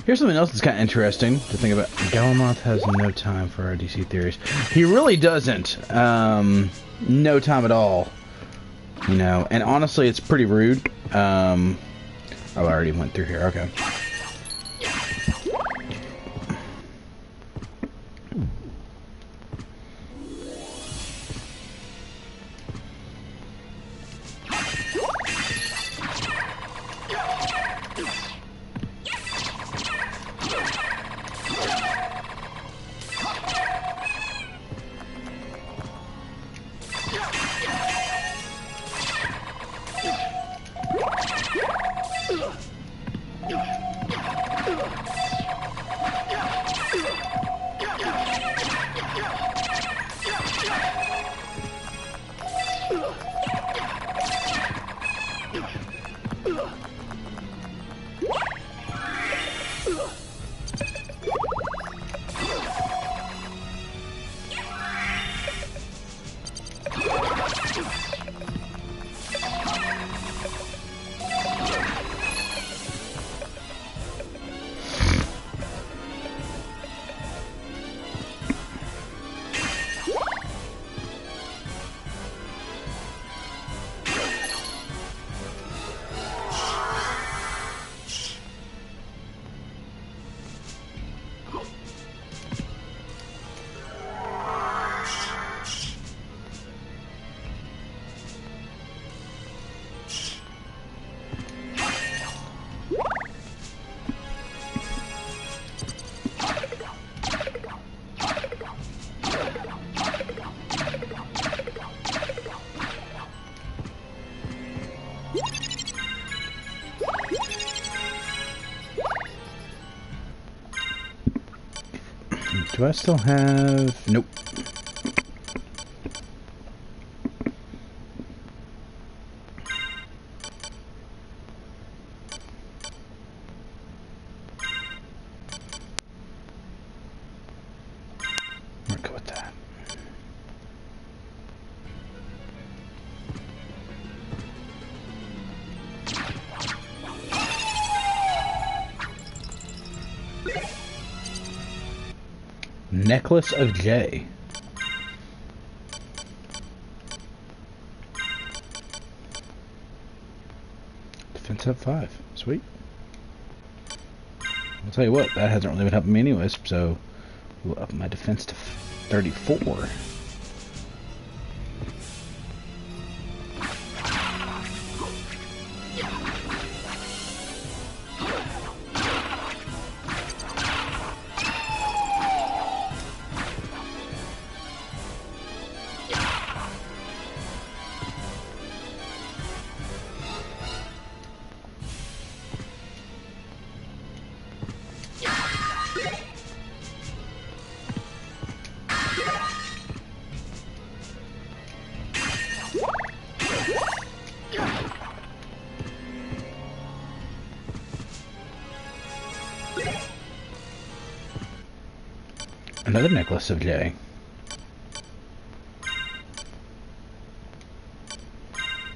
Here's something else that's kind of interesting to think about. Galamoth has no time for our DC theories. He really doesn't. No time at all. You know, and honestly, it's pretty rude. Oh, I already went through here. Okay. Do I still have... Nope. I'll go with that. Necklace of J. Defense up 5. Sweet. I'll tell you what, that hasn't really been helping me anyways, so we'll up my defense to 34. Another necklace of J.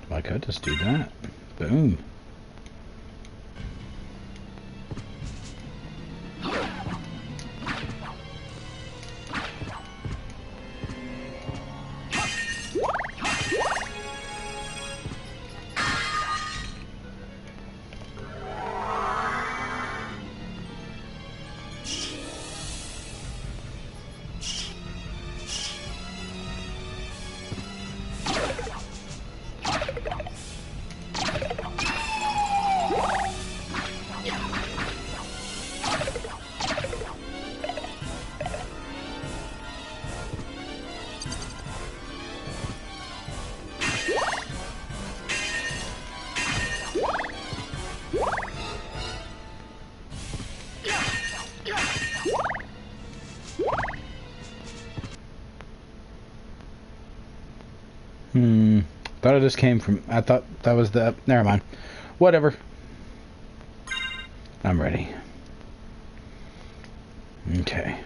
I could just do that. Boom. Thought it just came from... I thought that was the... Never mind. Whatever. I'm ready. Okay.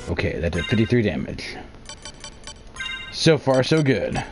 Okay, that did 53 damage. So far, so good.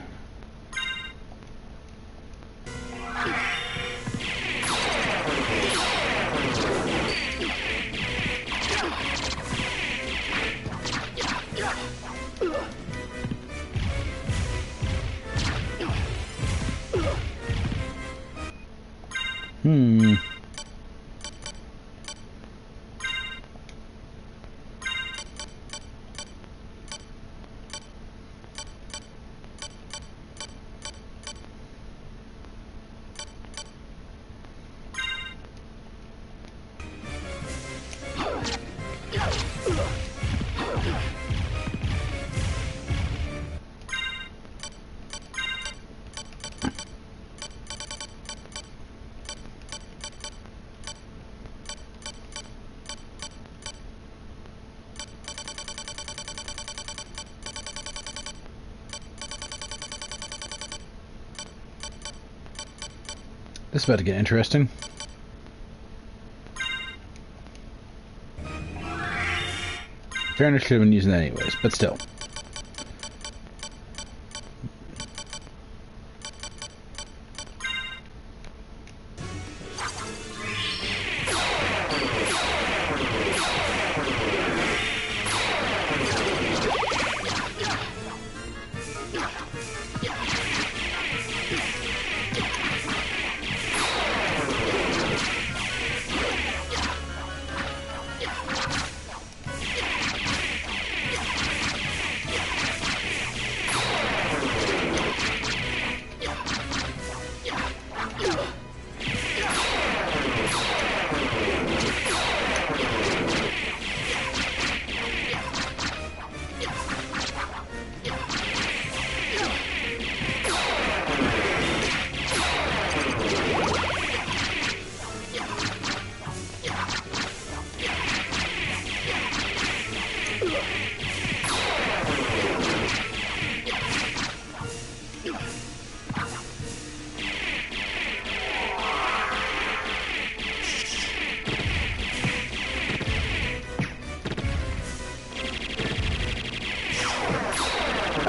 This is about to get interesting. Fairness, should have been using that anyways, but still.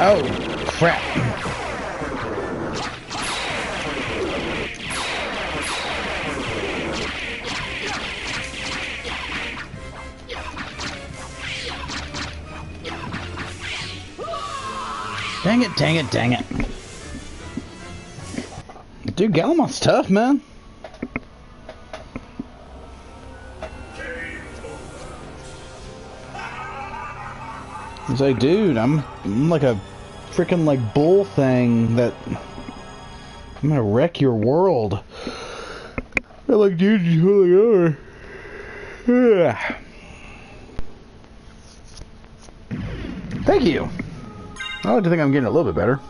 Oh, crap. Dang it, dang it, dang it. Dude, Galamoth's tough, man. He's like, dude, I'm like a freaking like bull thing that I'm gonna wreck your world. I'm like, dude, you totally are. Thank you. I like to think I'm getting a little bit better.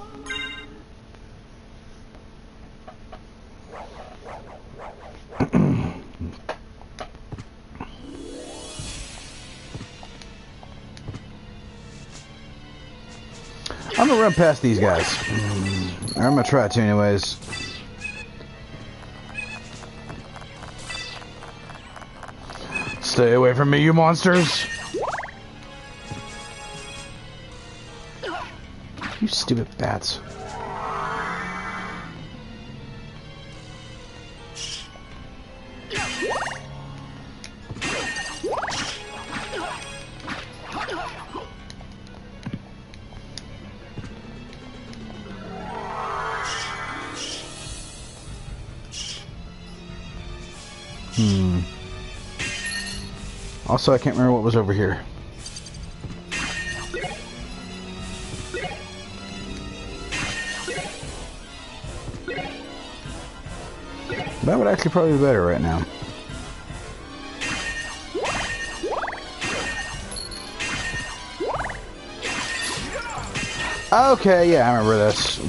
I'm gonna run past these guys. I'm gonna try to anyways. Stay away from me, you monsters! You stupid bats. Also, I can't remember what was over here. That would actually probably be better right now. Okay, yeah, I remember this.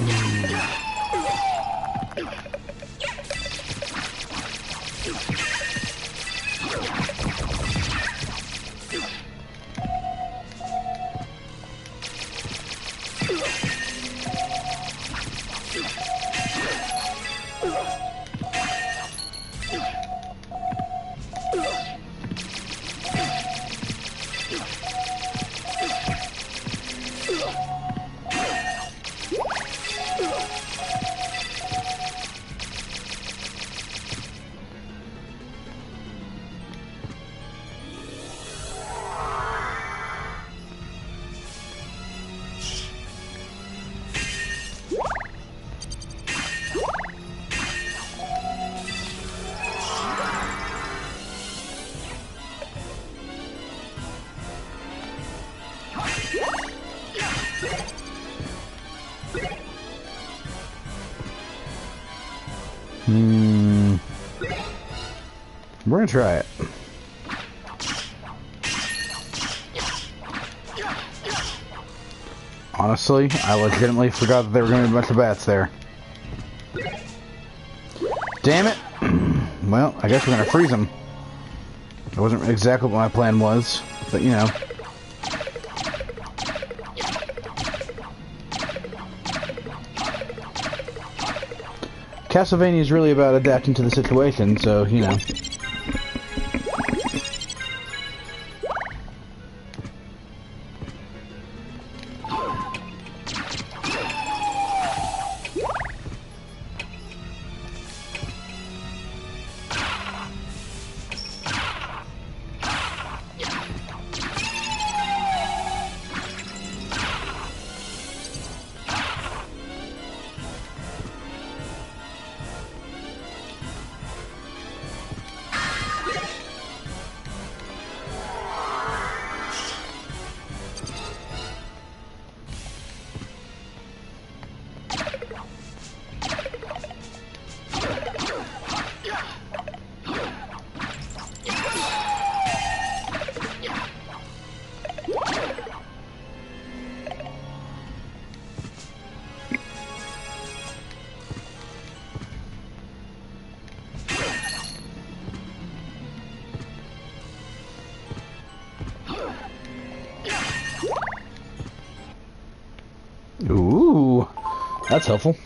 We're gonna try it. Honestly, I legitimately forgot that there were gonna be a bunch of bats there. Damn it! Well, I guess we're gonna freeze them. That wasn't exactly what my plan was, but you know. Castlevania is really about adapting to the situation, so, you know. Ooh, that's helpful.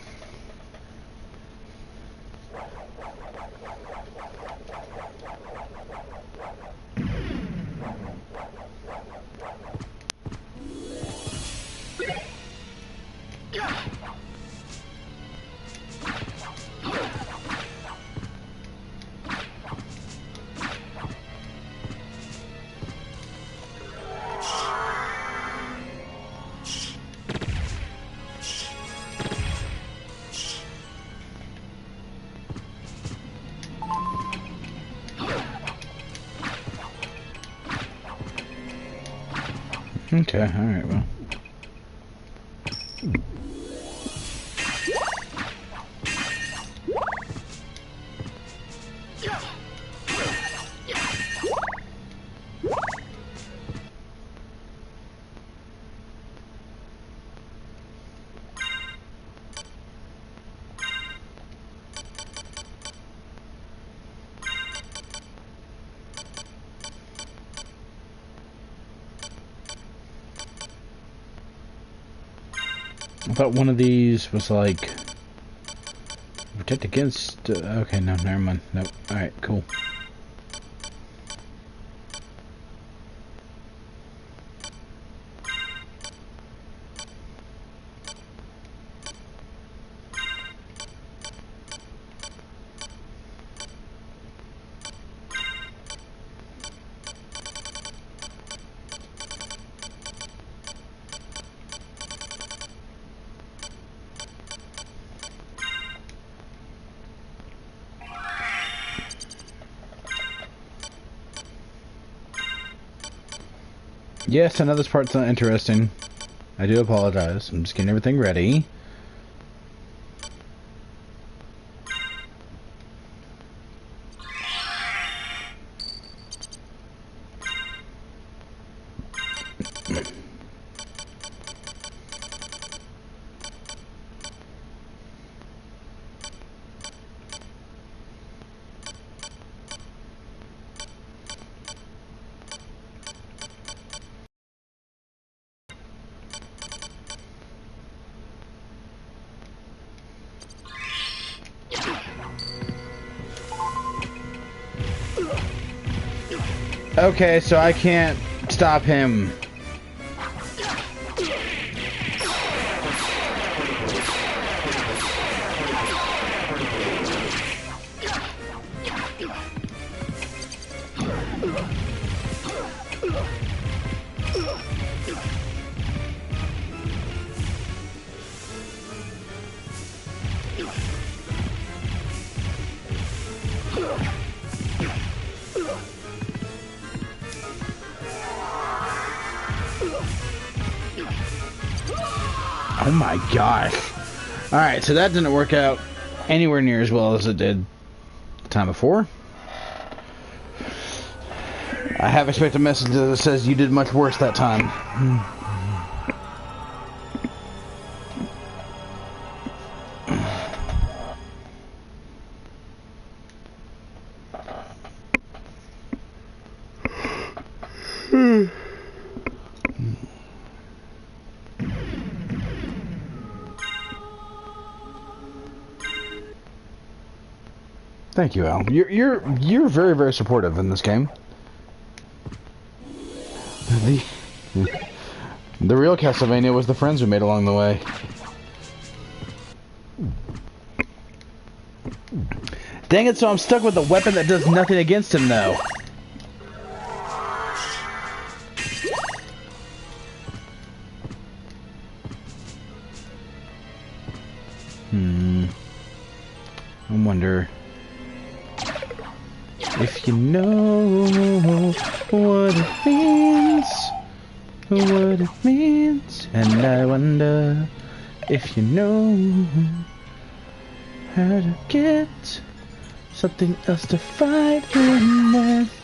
Okay, alright, well. I thought one of these was like protect against. Okay, no, never mind. Nope. All right, cool. Yes, I know this part's not interesting. I do apologize. I'm just getting everything ready. Okay, so I can't stop him. Oh my gosh. Alright, so that didn't work out anywhere near as well as it did the time before. I have expected a message that says you did much worse that time. Thank you, Al. You're very, very supportive in this game. The real Castlevania was the friends we made along the way. Dang it, so I'm stuck with a weapon that does nothing against him, though. I wonder if you know what it means, and I wonder if you know how to get something else to fight him with.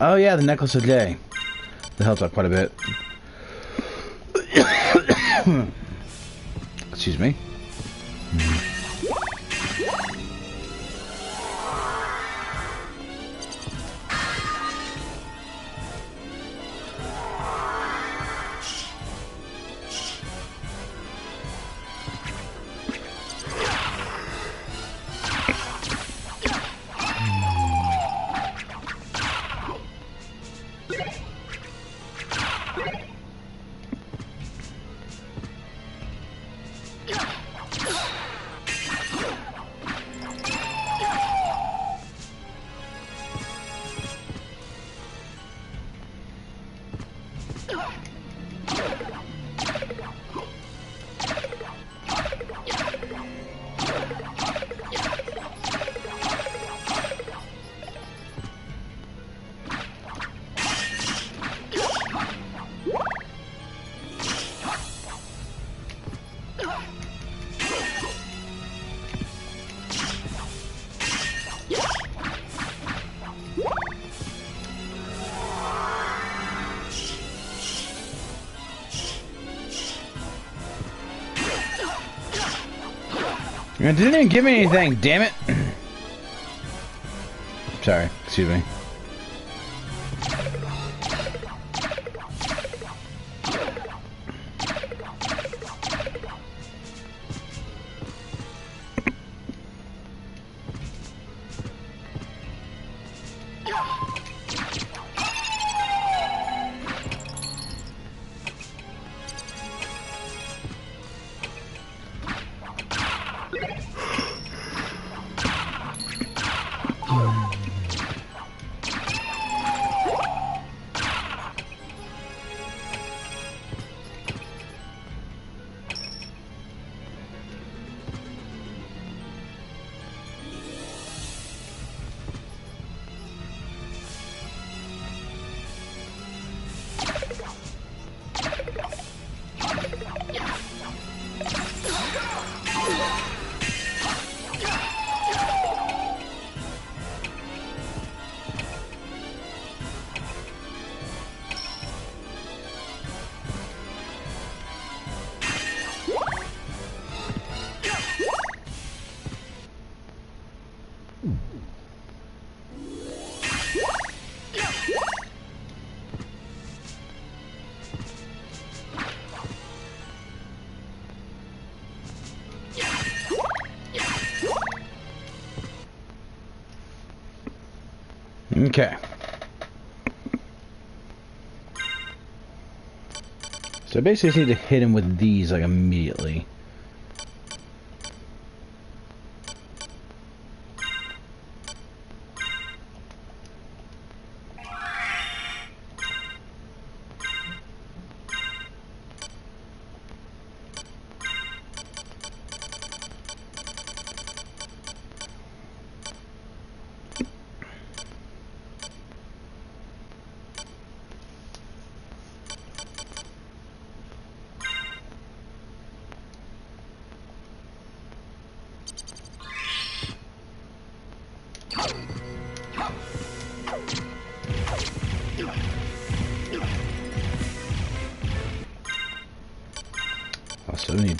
Oh yeah, the necklace of Jay. That helps out quite a bit. Excuse me. It didn't even give me anything, damn it. Sorry, excuse me. Okay. So basically I just need to hit him with these like immediately.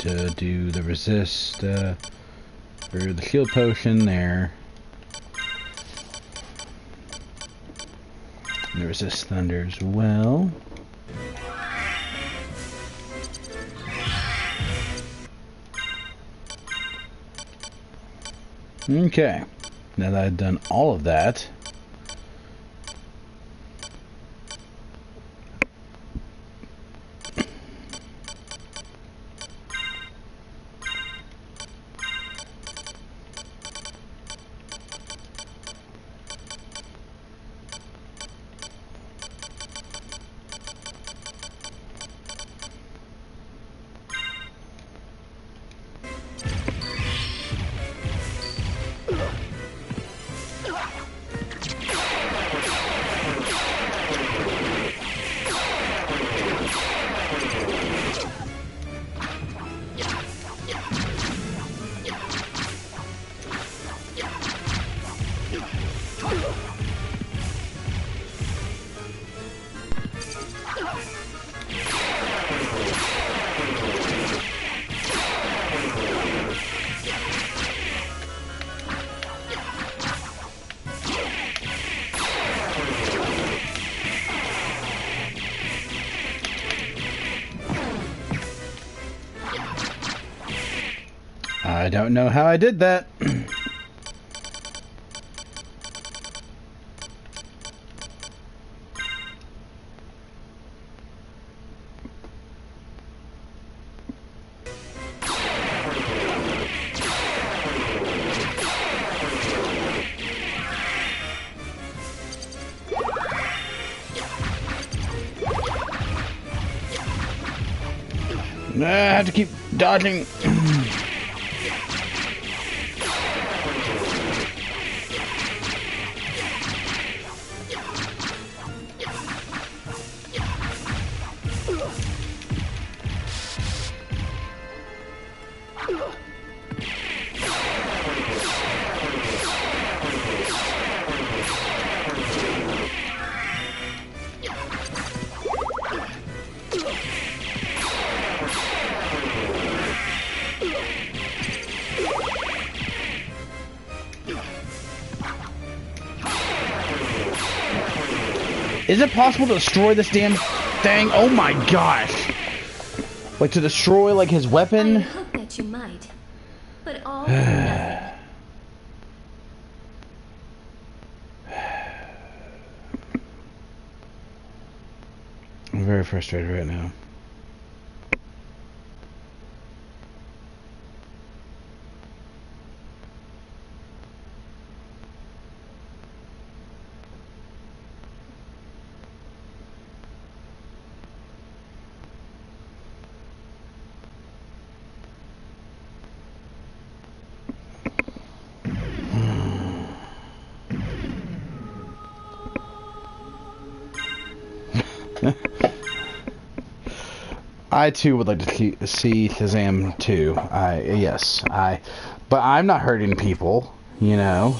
need to do the resist, or the shield potion there. And the resist thunder as well. Okay, now that I've done all of that, I don't know how I did that. I have to keep dodging. Is it possible to destroy this damn thing? Oh my gosh! Like to destroy like his weapon? I hope that you might, but all for nothing. I'm very frustrated right now. I too would like to see Shazam 2. But I'm not hurting people, you know.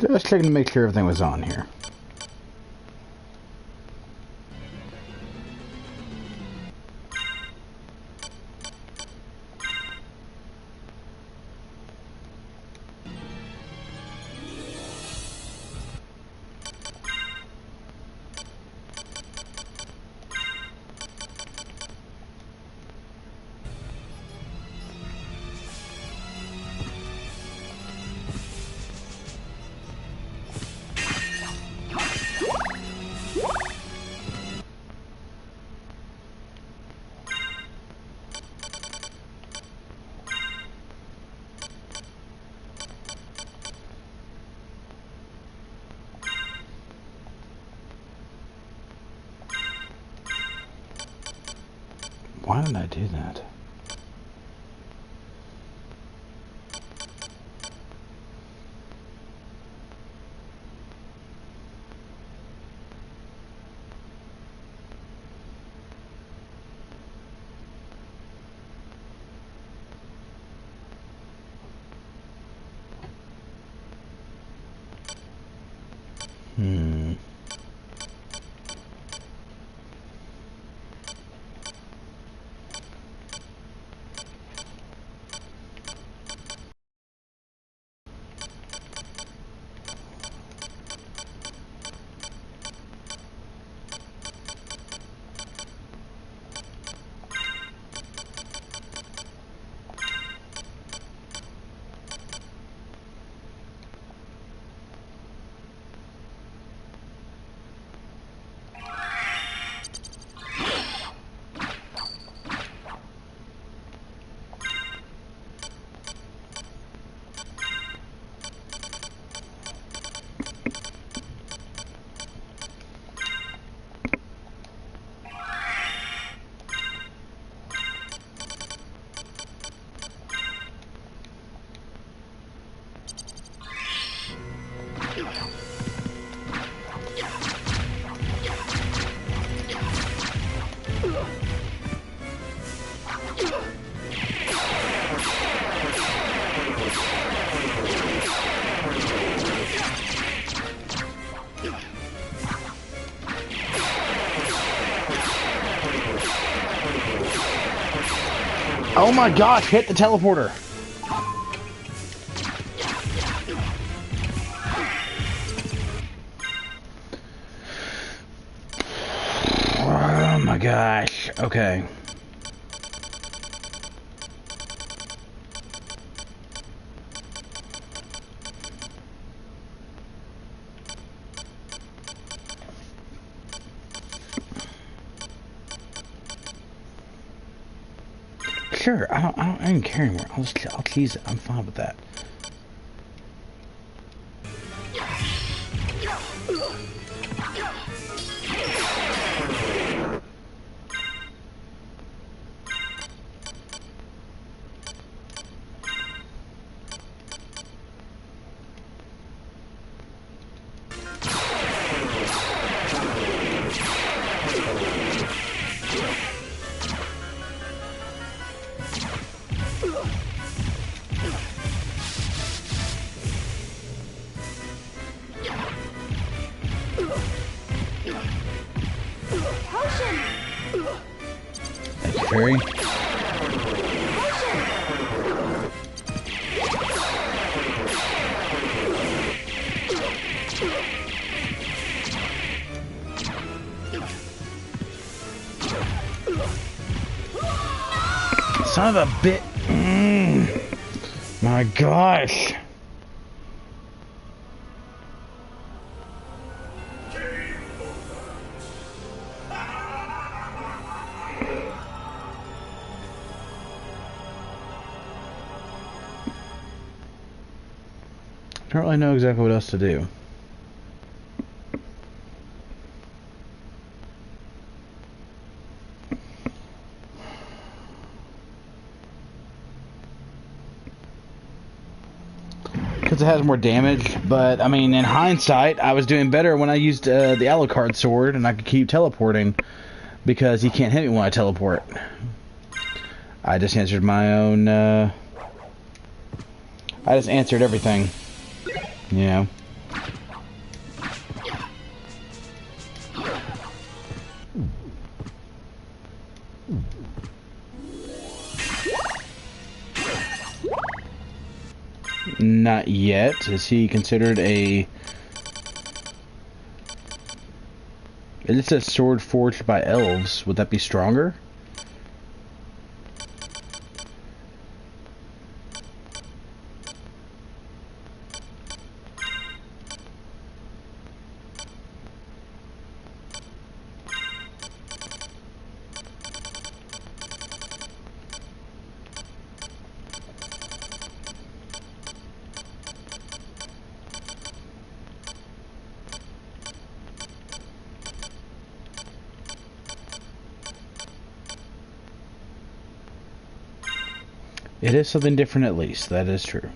Just checking to make sure everything was on here. Why did I do that? Oh my gosh, hit the teleporter. Oh my gosh. Okay. Sure, I don't even care anymore. I'll tease it. I'm fine with that. Fairy. Son of a bit. My gosh. I don't really know exactly what else to do. Because it has more damage, but I mean, in hindsight, I was doing better when I used the Alucard sword and I could keep teleporting because he can't hit me when I teleport. I just answered my own, I just answered everything. You know. Not yet. Is he considered a... It says sword forged by elves. Would that be stronger? It is something different, at least. That is true.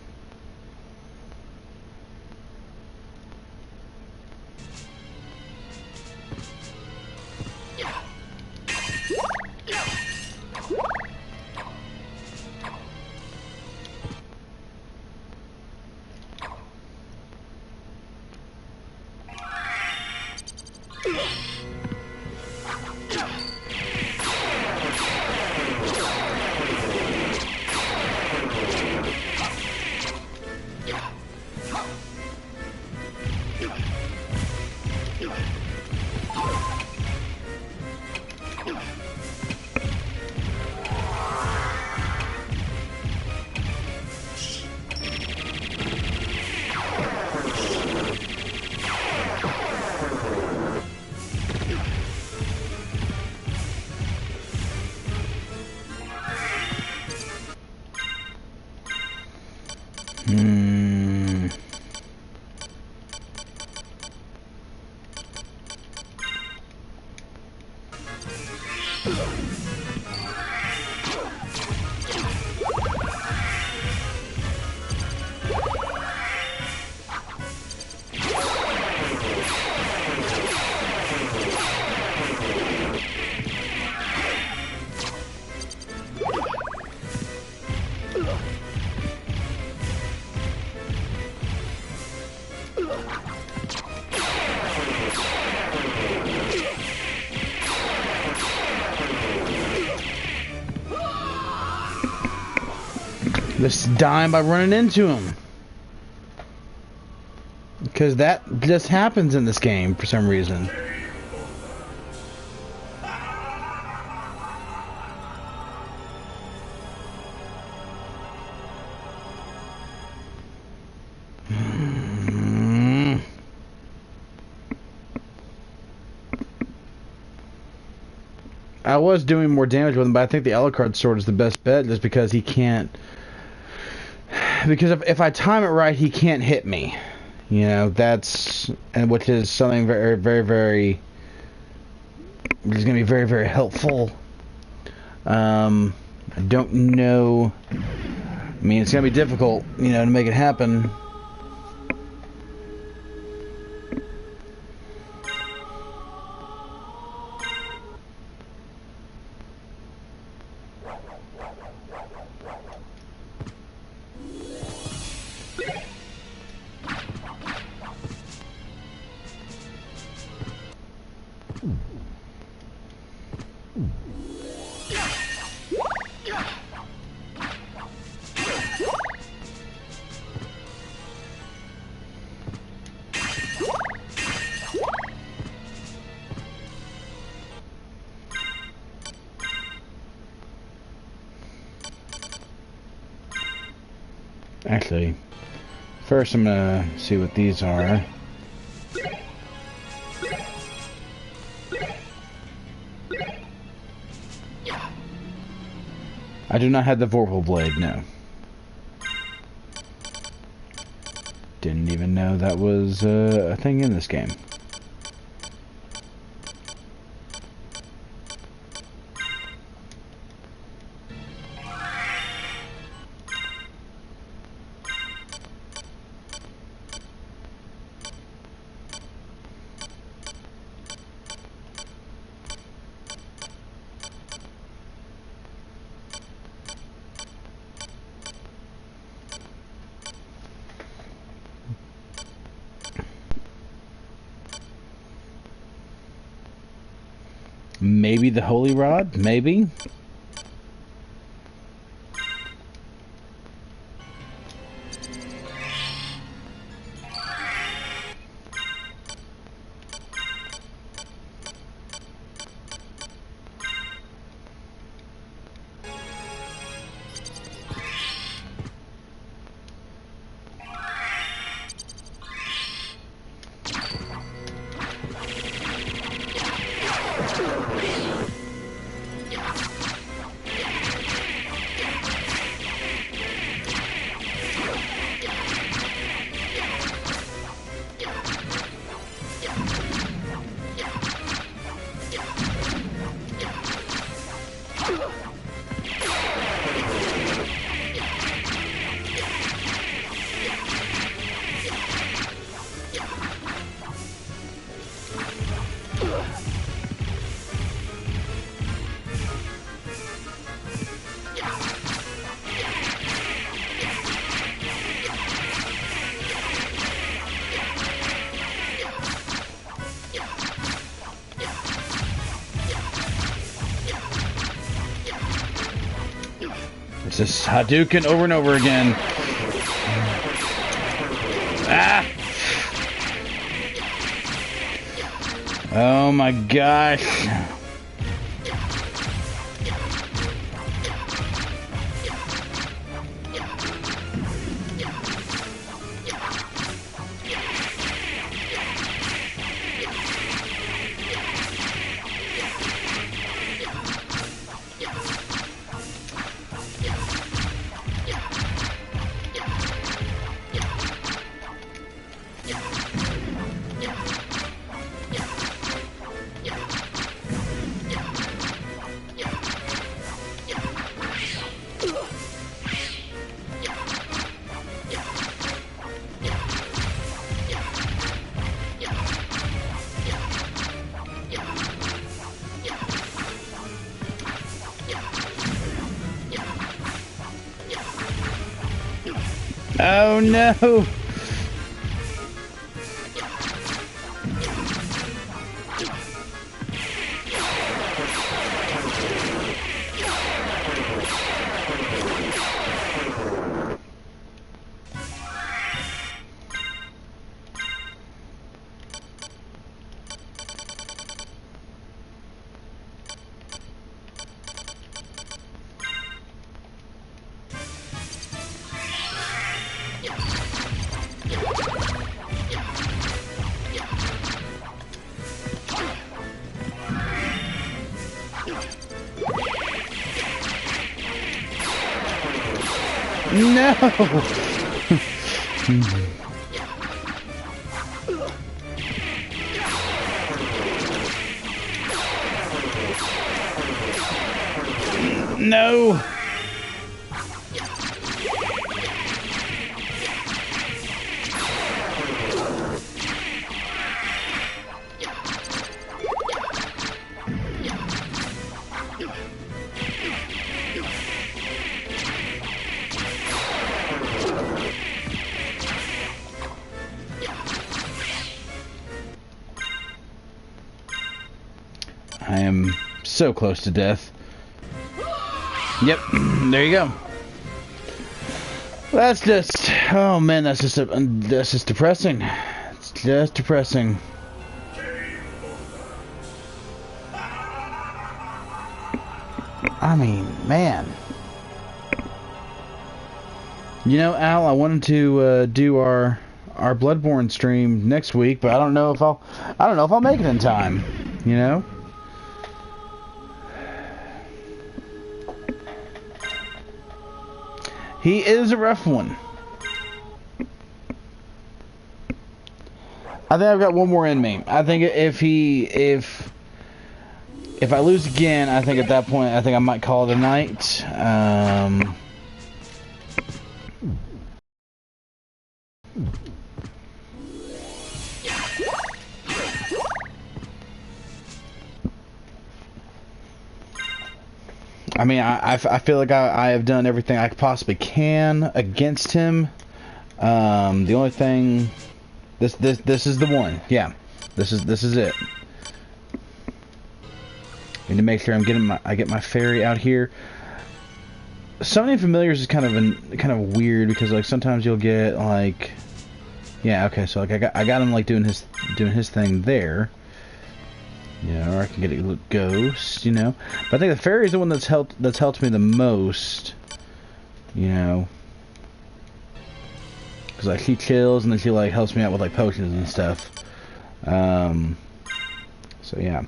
Just dying by running into him. Because that just happens in this game for some reason. I was doing more damage with him, but I think the Alucard sword is the best bet just because he can't... Because if I time it right, he can't hit me. You know, that's... and which is something very, very, very... which is going to be very, very helpful. I don't know... I mean, it's going to be difficult, you know, to make it happen. Actually, first I'm gonna see what these are. I do not have the Vorpal Blade, no. Didn't even know that was a thing in this game. Maybe the Holy Rod? Maybe? It's just Hadouken over and over again. Ah! Oh my gosh. Oh no! No! No! I am so close to death. Yep, there you go. That's just, oh man, that's just depressing. It's just depressing. I mean, man. You know, Al, I wanted to do our Bloodborne stream next week, but I don't know if I'll make it in time. You know. He is a rough one. I think I've got one more in me. I think if I lose again, I think at that point I might call it a night. I mean, I feel like I have done everything I possibly can against him. The only thing, this is the one. Yeah, this is it. Need to make sure I get my fairy out here. Summoning familiars is kind of weird because like sometimes you'll get like, yeah, okay, so like I got him like doing his thing there. You know, or I can get a ghost, you know. But I think the fairy is the one that's helped me the most. You know. Because like she chills and then she like helps me out with like potions and stuff. So yeah.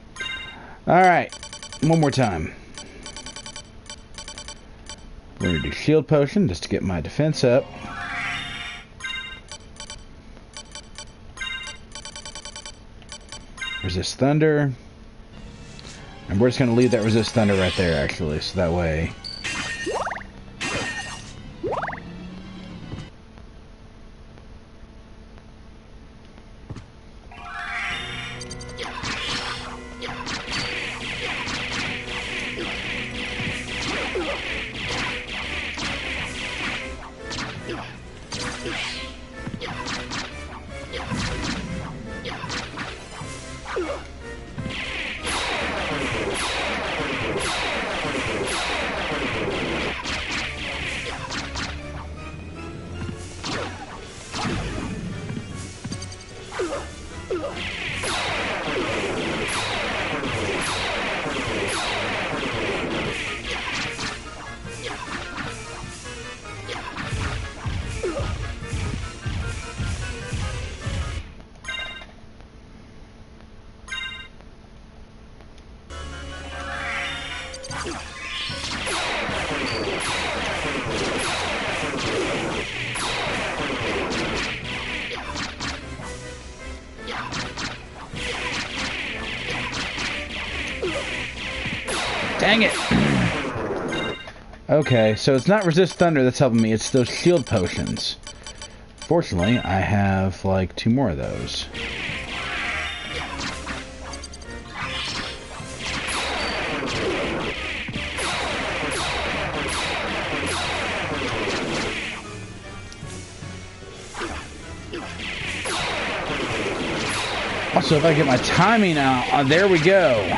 Alright. One more time. We're gonna do shield potion just to get my defense up. Resist thunder. And we're just going to leave that resist thunder right there, actually, so that way... Dang it! Okay, so it's not resist thunder that's helping me, it's those shield potions. Fortunately, I have like 2 more of those. Also, if I get my timing out, there we go.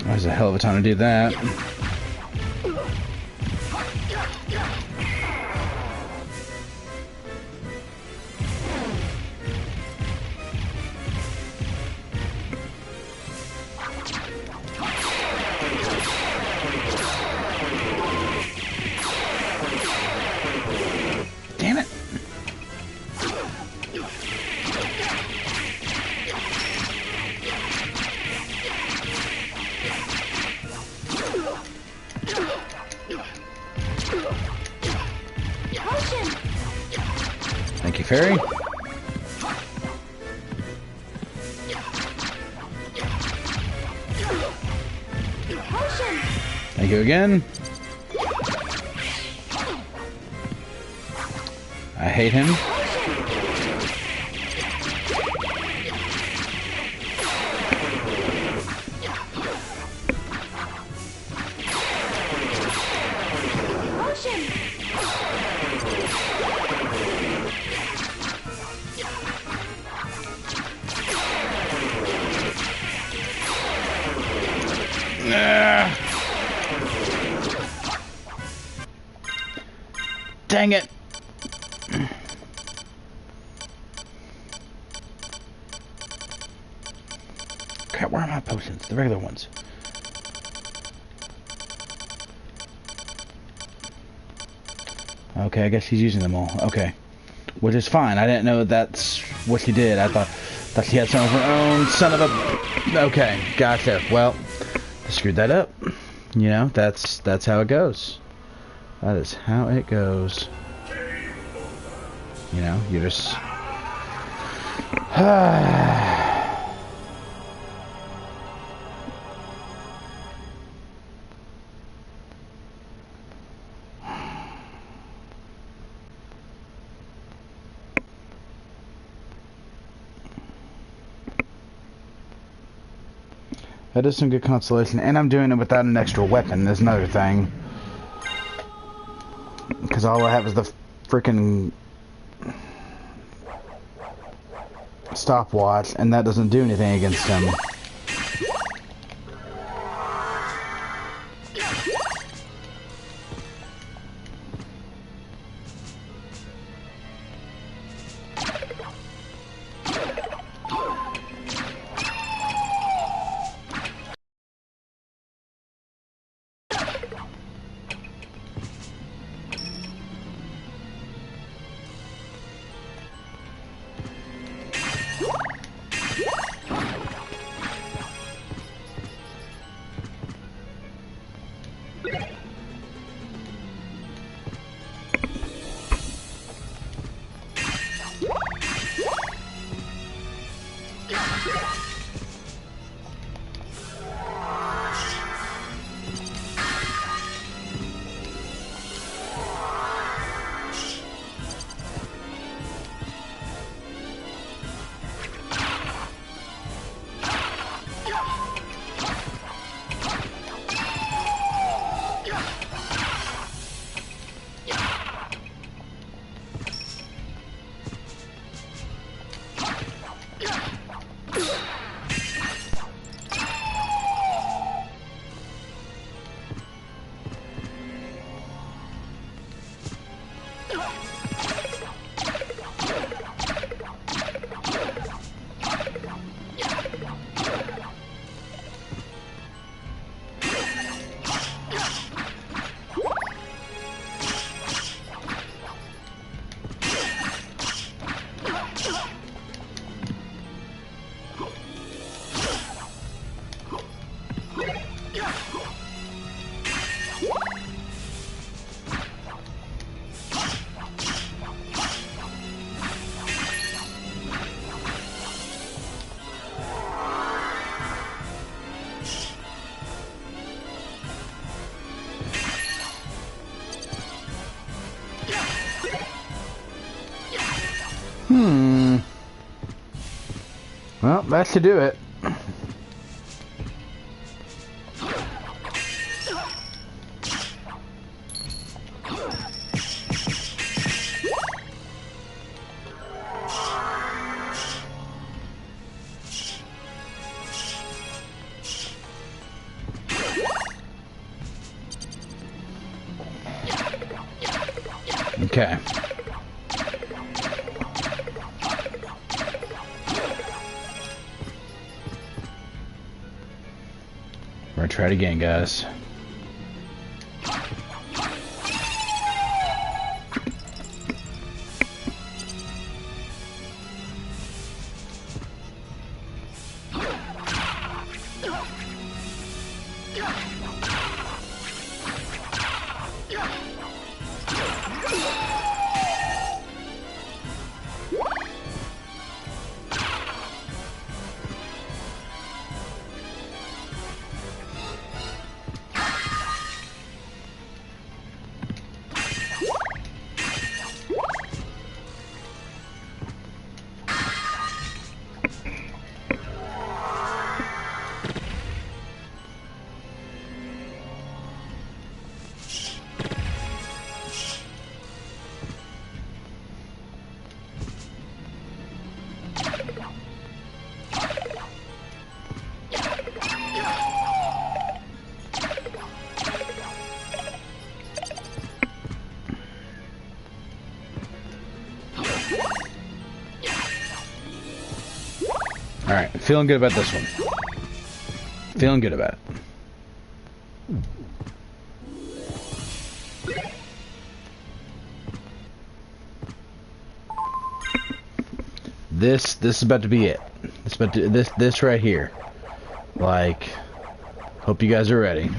That was a hell of a time to do that. Damn it. Thank you, Fairy. Thank you again. I hate him. Dang it. Crap, where are my potions? The regular ones. Okay, I guess she's using them all. Okay. Which is fine. I didn't know that's what she did. I thought she had some of her own. Son of a... Okay, gotcha. Well, I screwed that up. You know, that's how it goes. That is how it goes. You know, you just... That is some good consolation, and I'm doing it without an extra weapon. There's another thing. Because all I have is the freaking stopwatch, and that doesn't do anything against him. Well, that should do it. Okay. We're gonna try it again, guys. Alright, feeling good about this one. Feeling good about it. This is about to be it. It's about to, this right here. Like, hope you guys are ready.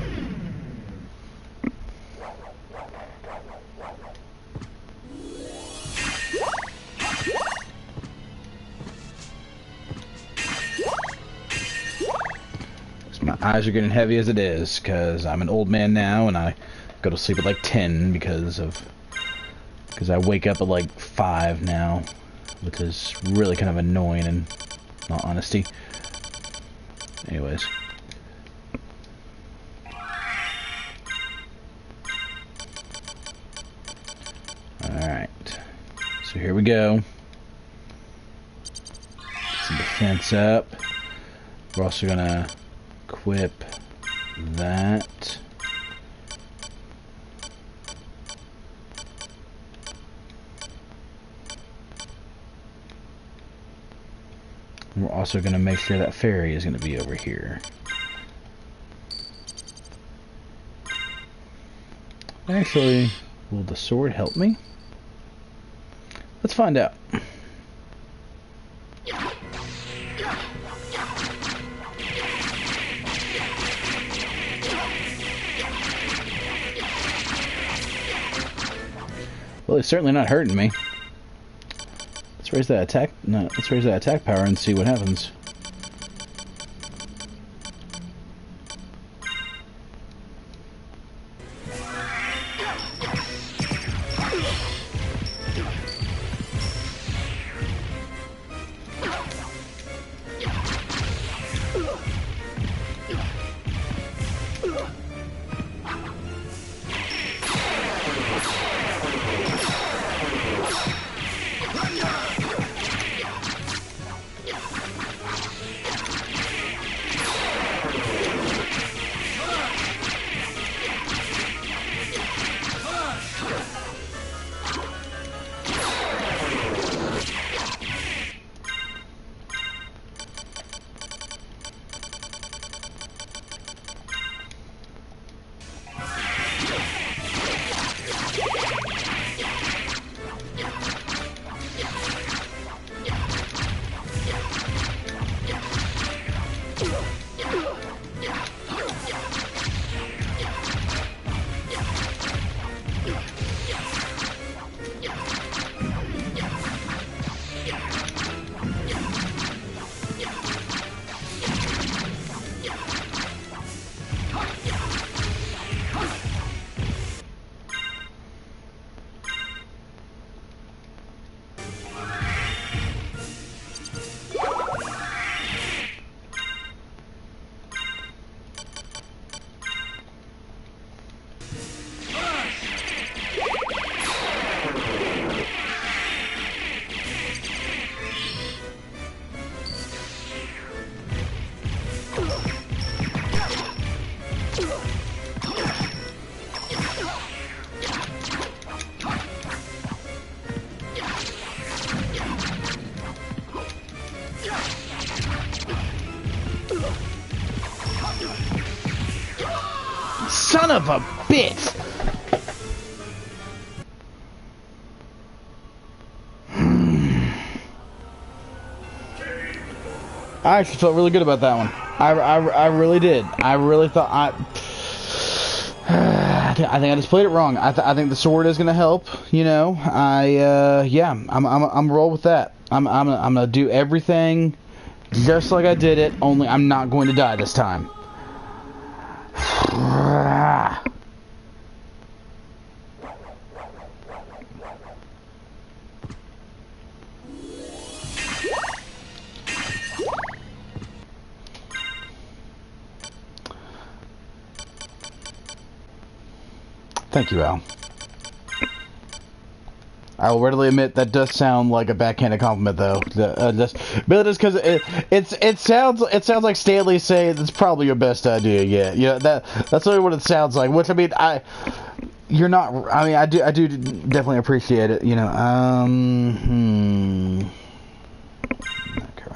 My eyes are getting heavy as it is, because I'm an old man now, and I go to sleep at like 10 because I wake up at like 5 now, which is really kind of annoying in all honesty. Anyways. Alright. So here we go. Get some defense up. We're also gonna equip that. We're also going to make sure that fairy is going to be over here. Actually, will the sword help me? Let's find out. Well, it's certainly not hurting me. Let's raise that attack. No, let's raise that attack power and see what happens. Son of a bitch! I actually felt really good about that one. I really did. I really thought I think I just played it wrong. I think the sword is gonna help. You know, yeah, I'm roll with that. I'm gonna do everything just like I did it. Only I'm not going to die this time. Thank you, Al. I will readily admit that does sound like a backhanded compliment, though. Just because it sounds like Stanley saying it's probably your best idea yet. You know, that's really what it sounds like. Which I mean, you're not. I mean, I do definitely appreciate it. You know, okay,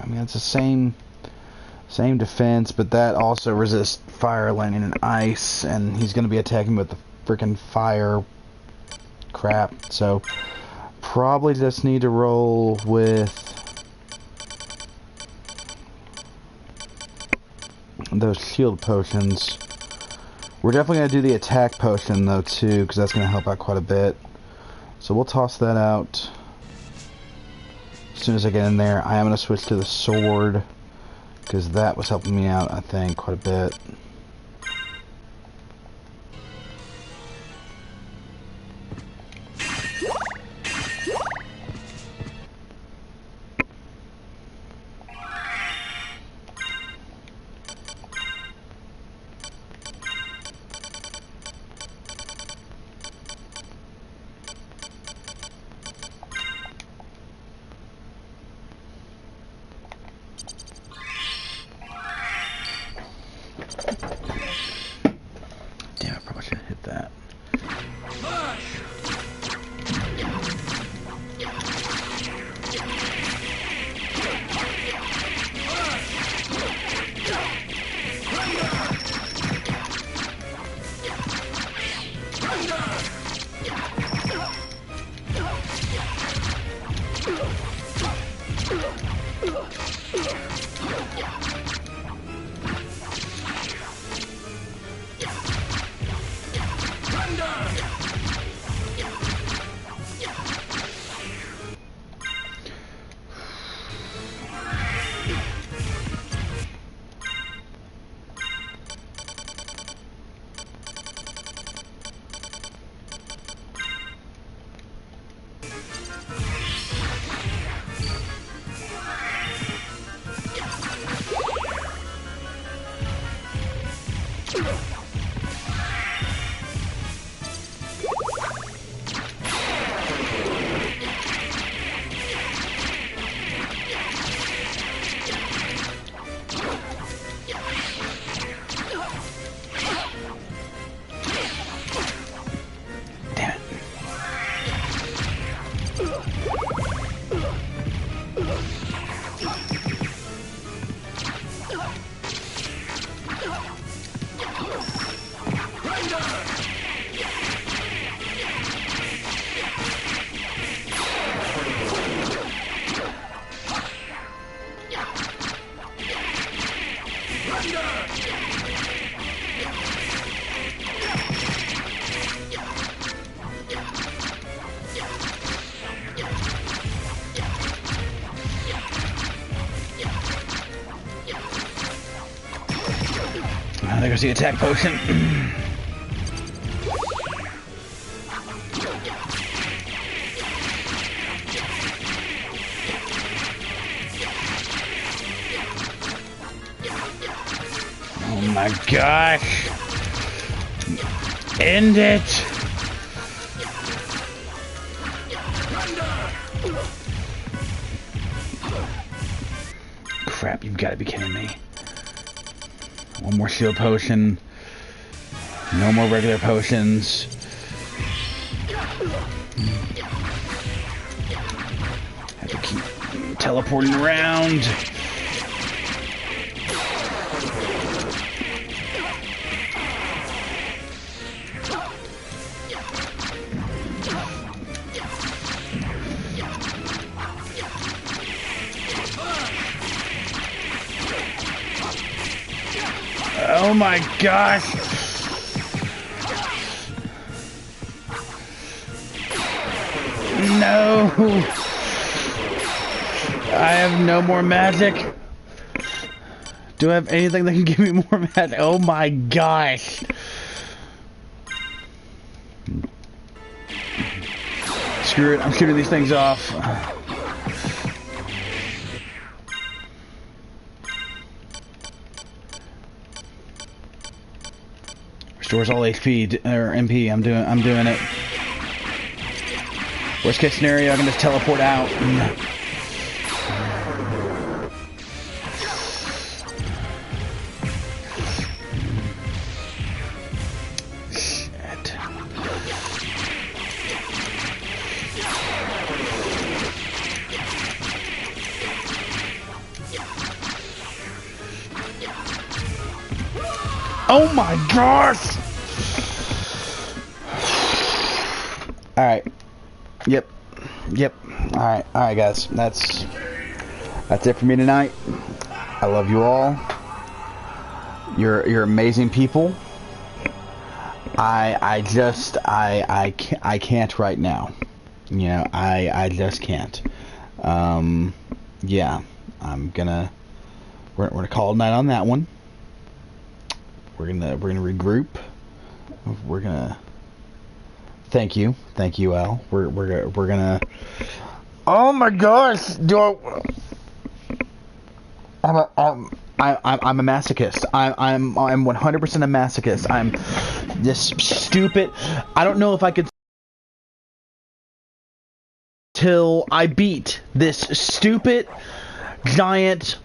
I mean, it's the same defense, but that also resists fire, lightning, and ice, and he's going to be attacking with the freaking fire crap. So probably just need to roll with those shield potions. We're definitely going to do the attack potion though too, because that's going to help out quite a bit. So we'll toss that out as soon as I get in there. I am going to switch to the sword because that was helping me out, I think, quite a bit. Damn, I probably should have hit that. There's the attack potion. Oh my gosh! End it! Crap, you've got to be kidding me. One more shield potion. No more regular potions. Have to keep teleporting around. Oh my gosh! No! I have no more magic. Do I have anything that can give me more magic? Oh my gosh! Screw it, I'm shooting these things off. Restores all HP or MP. I'm doing it. Worst case scenario, I can just teleport out. Shit. Oh my gosh! Alright. Yep. Alright guys. That's it for me tonight. I love you all. You're amazing people. I can't right now. You know, I just can't. Yeah. We're gonna call it a night on that one. We're gonna regroup. We're gonna thank you, Al. We're gonna. Oh my gosh! I'm a masochist. I'm 100% a masochist. I'm just stupid. I don't know if I could till I beat this stupid giant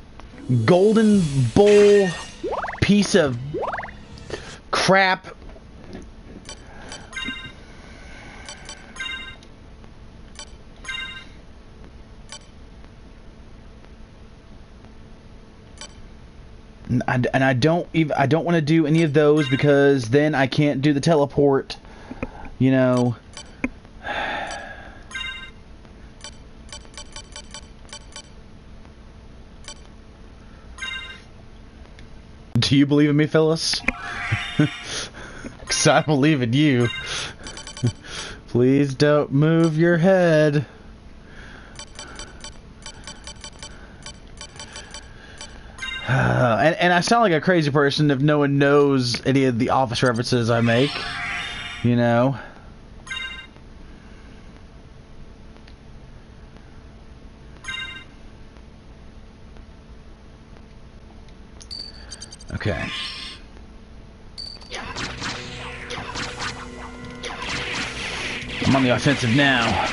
golden bowl piece of crap. And I don't want to do any of those because then I can't do the teleport, you know. Do you believe in me, Phyllis? 'Cause I believe in you. Please don't move your head. And I sound like a crazy person if no one knows any of the Office references I make, you know. Okay. I'm on the offensive now.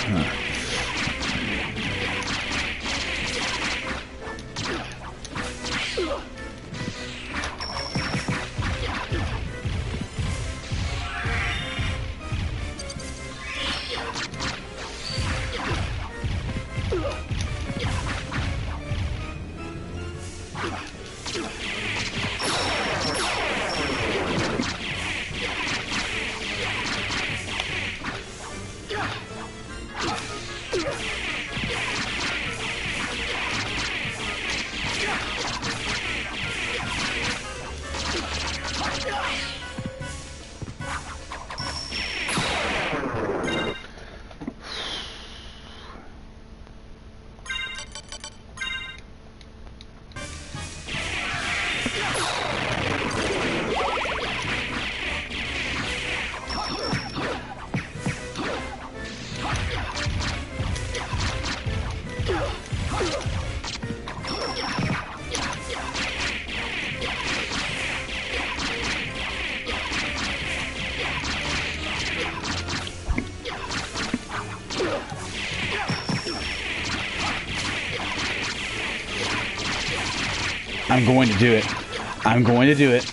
I'm going to do it. I'm going to do it.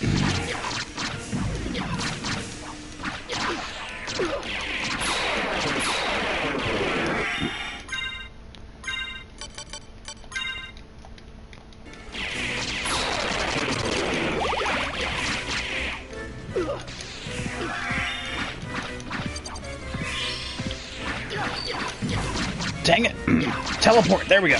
Dang it. Teleport. There we go.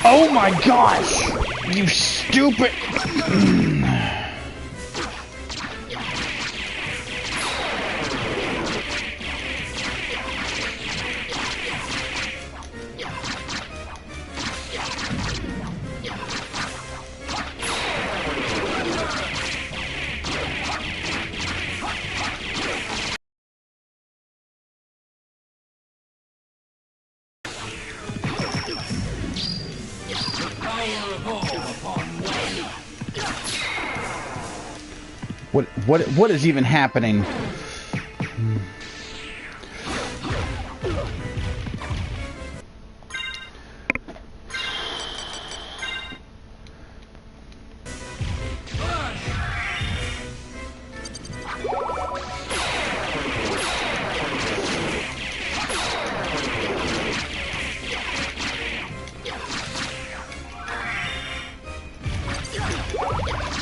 Oh my gosh! You stupid... What is even happening?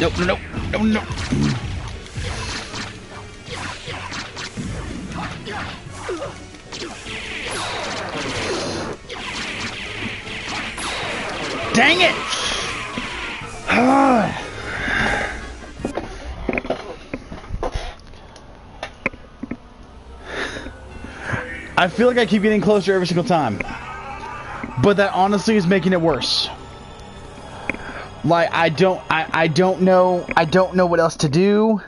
Nope, no, no, no, no. Dang it! I feel like I keep getting closer every single time, but that honestly is making it worse. Like I don't know what else to do.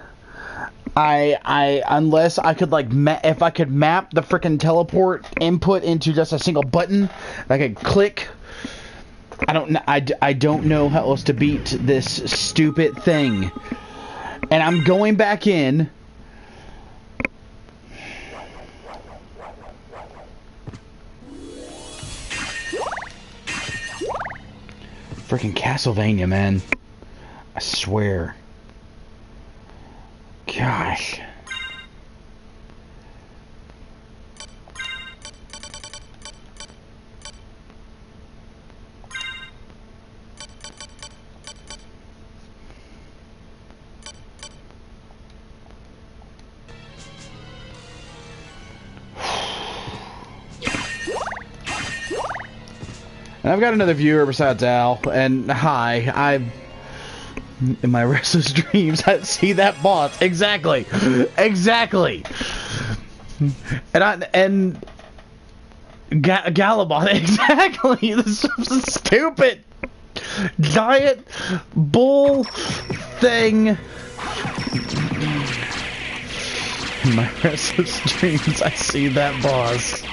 Unless I could like if I could map the frickin' teleport input into just a single button, I could click. I don't know how else to beat this stupid thing. And I'm going back in. Freaking Castlevania, man. I swear. Gosh. And I've got another viewer besides Al, and hi, in my restless dreams, I see that boss. Exactly. Exactly. And Galabot, exactly. This is stupid giant bull thing. In my restless dreams, I see that boss.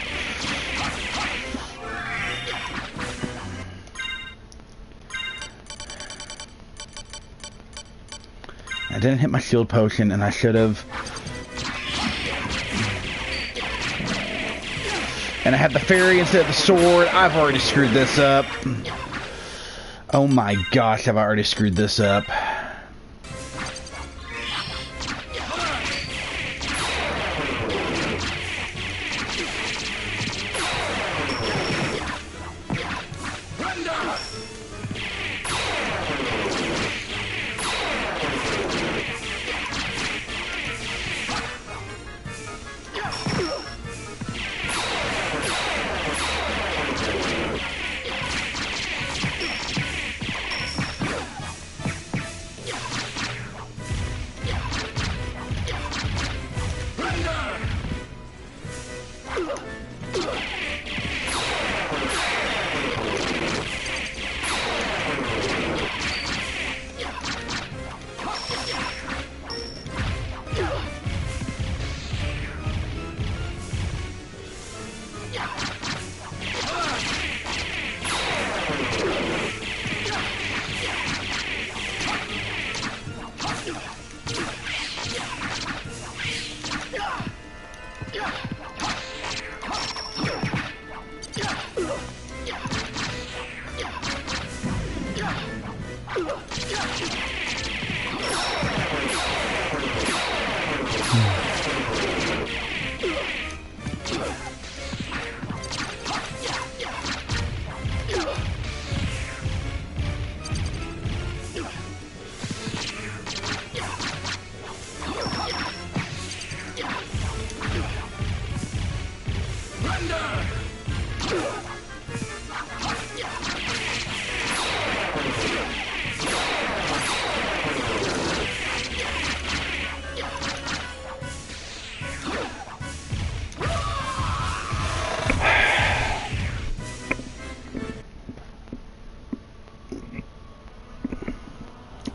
I didn't hit my shield potion, and I should have. And I had the fairy instead of the sword. I've already screwed this up. Oh my gosh, have I already screwed this up.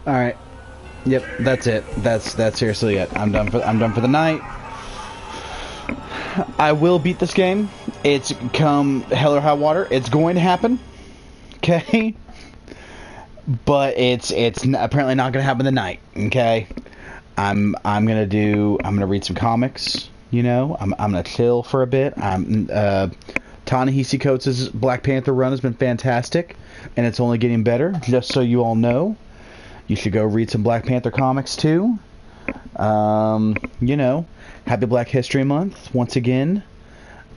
All right. Yep, that's it. That's seriously it. I'm done for the night. I will beat this game. It's come hell or high water. It's going to happen. Okay? But it's apparently not going to happen tonight, okay? I'm going to read some comics, you know. I'm going to chill for a bit. Ta-Nehisi Coates' Black Panther run has been fantastic, and it's only getting better, just so you all know. You should go read some Black Panther comics too. You know, happy Black History Month once again.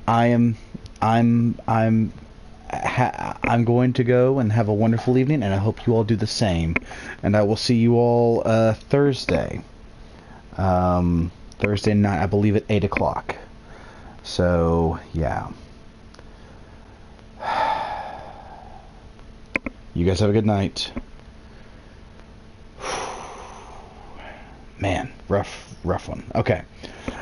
I'm going to go and have a wonderful evening, and I hope you all do the same. And I will see you all Thursday. Thursday night, I believe at 8 o'clock. So yeah. You guys have a good night. Man, rough one. Okay.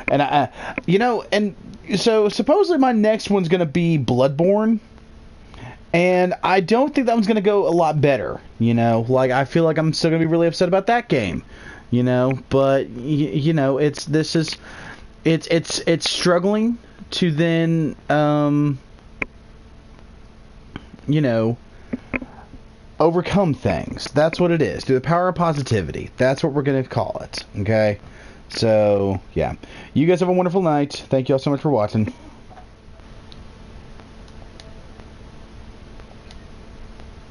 And you know, and so supposedly my next one's going to be Bloodborne. And I don't think that one's going to go a lot better, you know? Like, I feel like I'm still going to be really upset about that game, you know? But you know, it's struggling to then you know, overcome things. That's what it is. Through the power of positivity. That's what we're going to call it. Okay? So, yeah. You guys have a wonderful night. Thank you all so much for watching.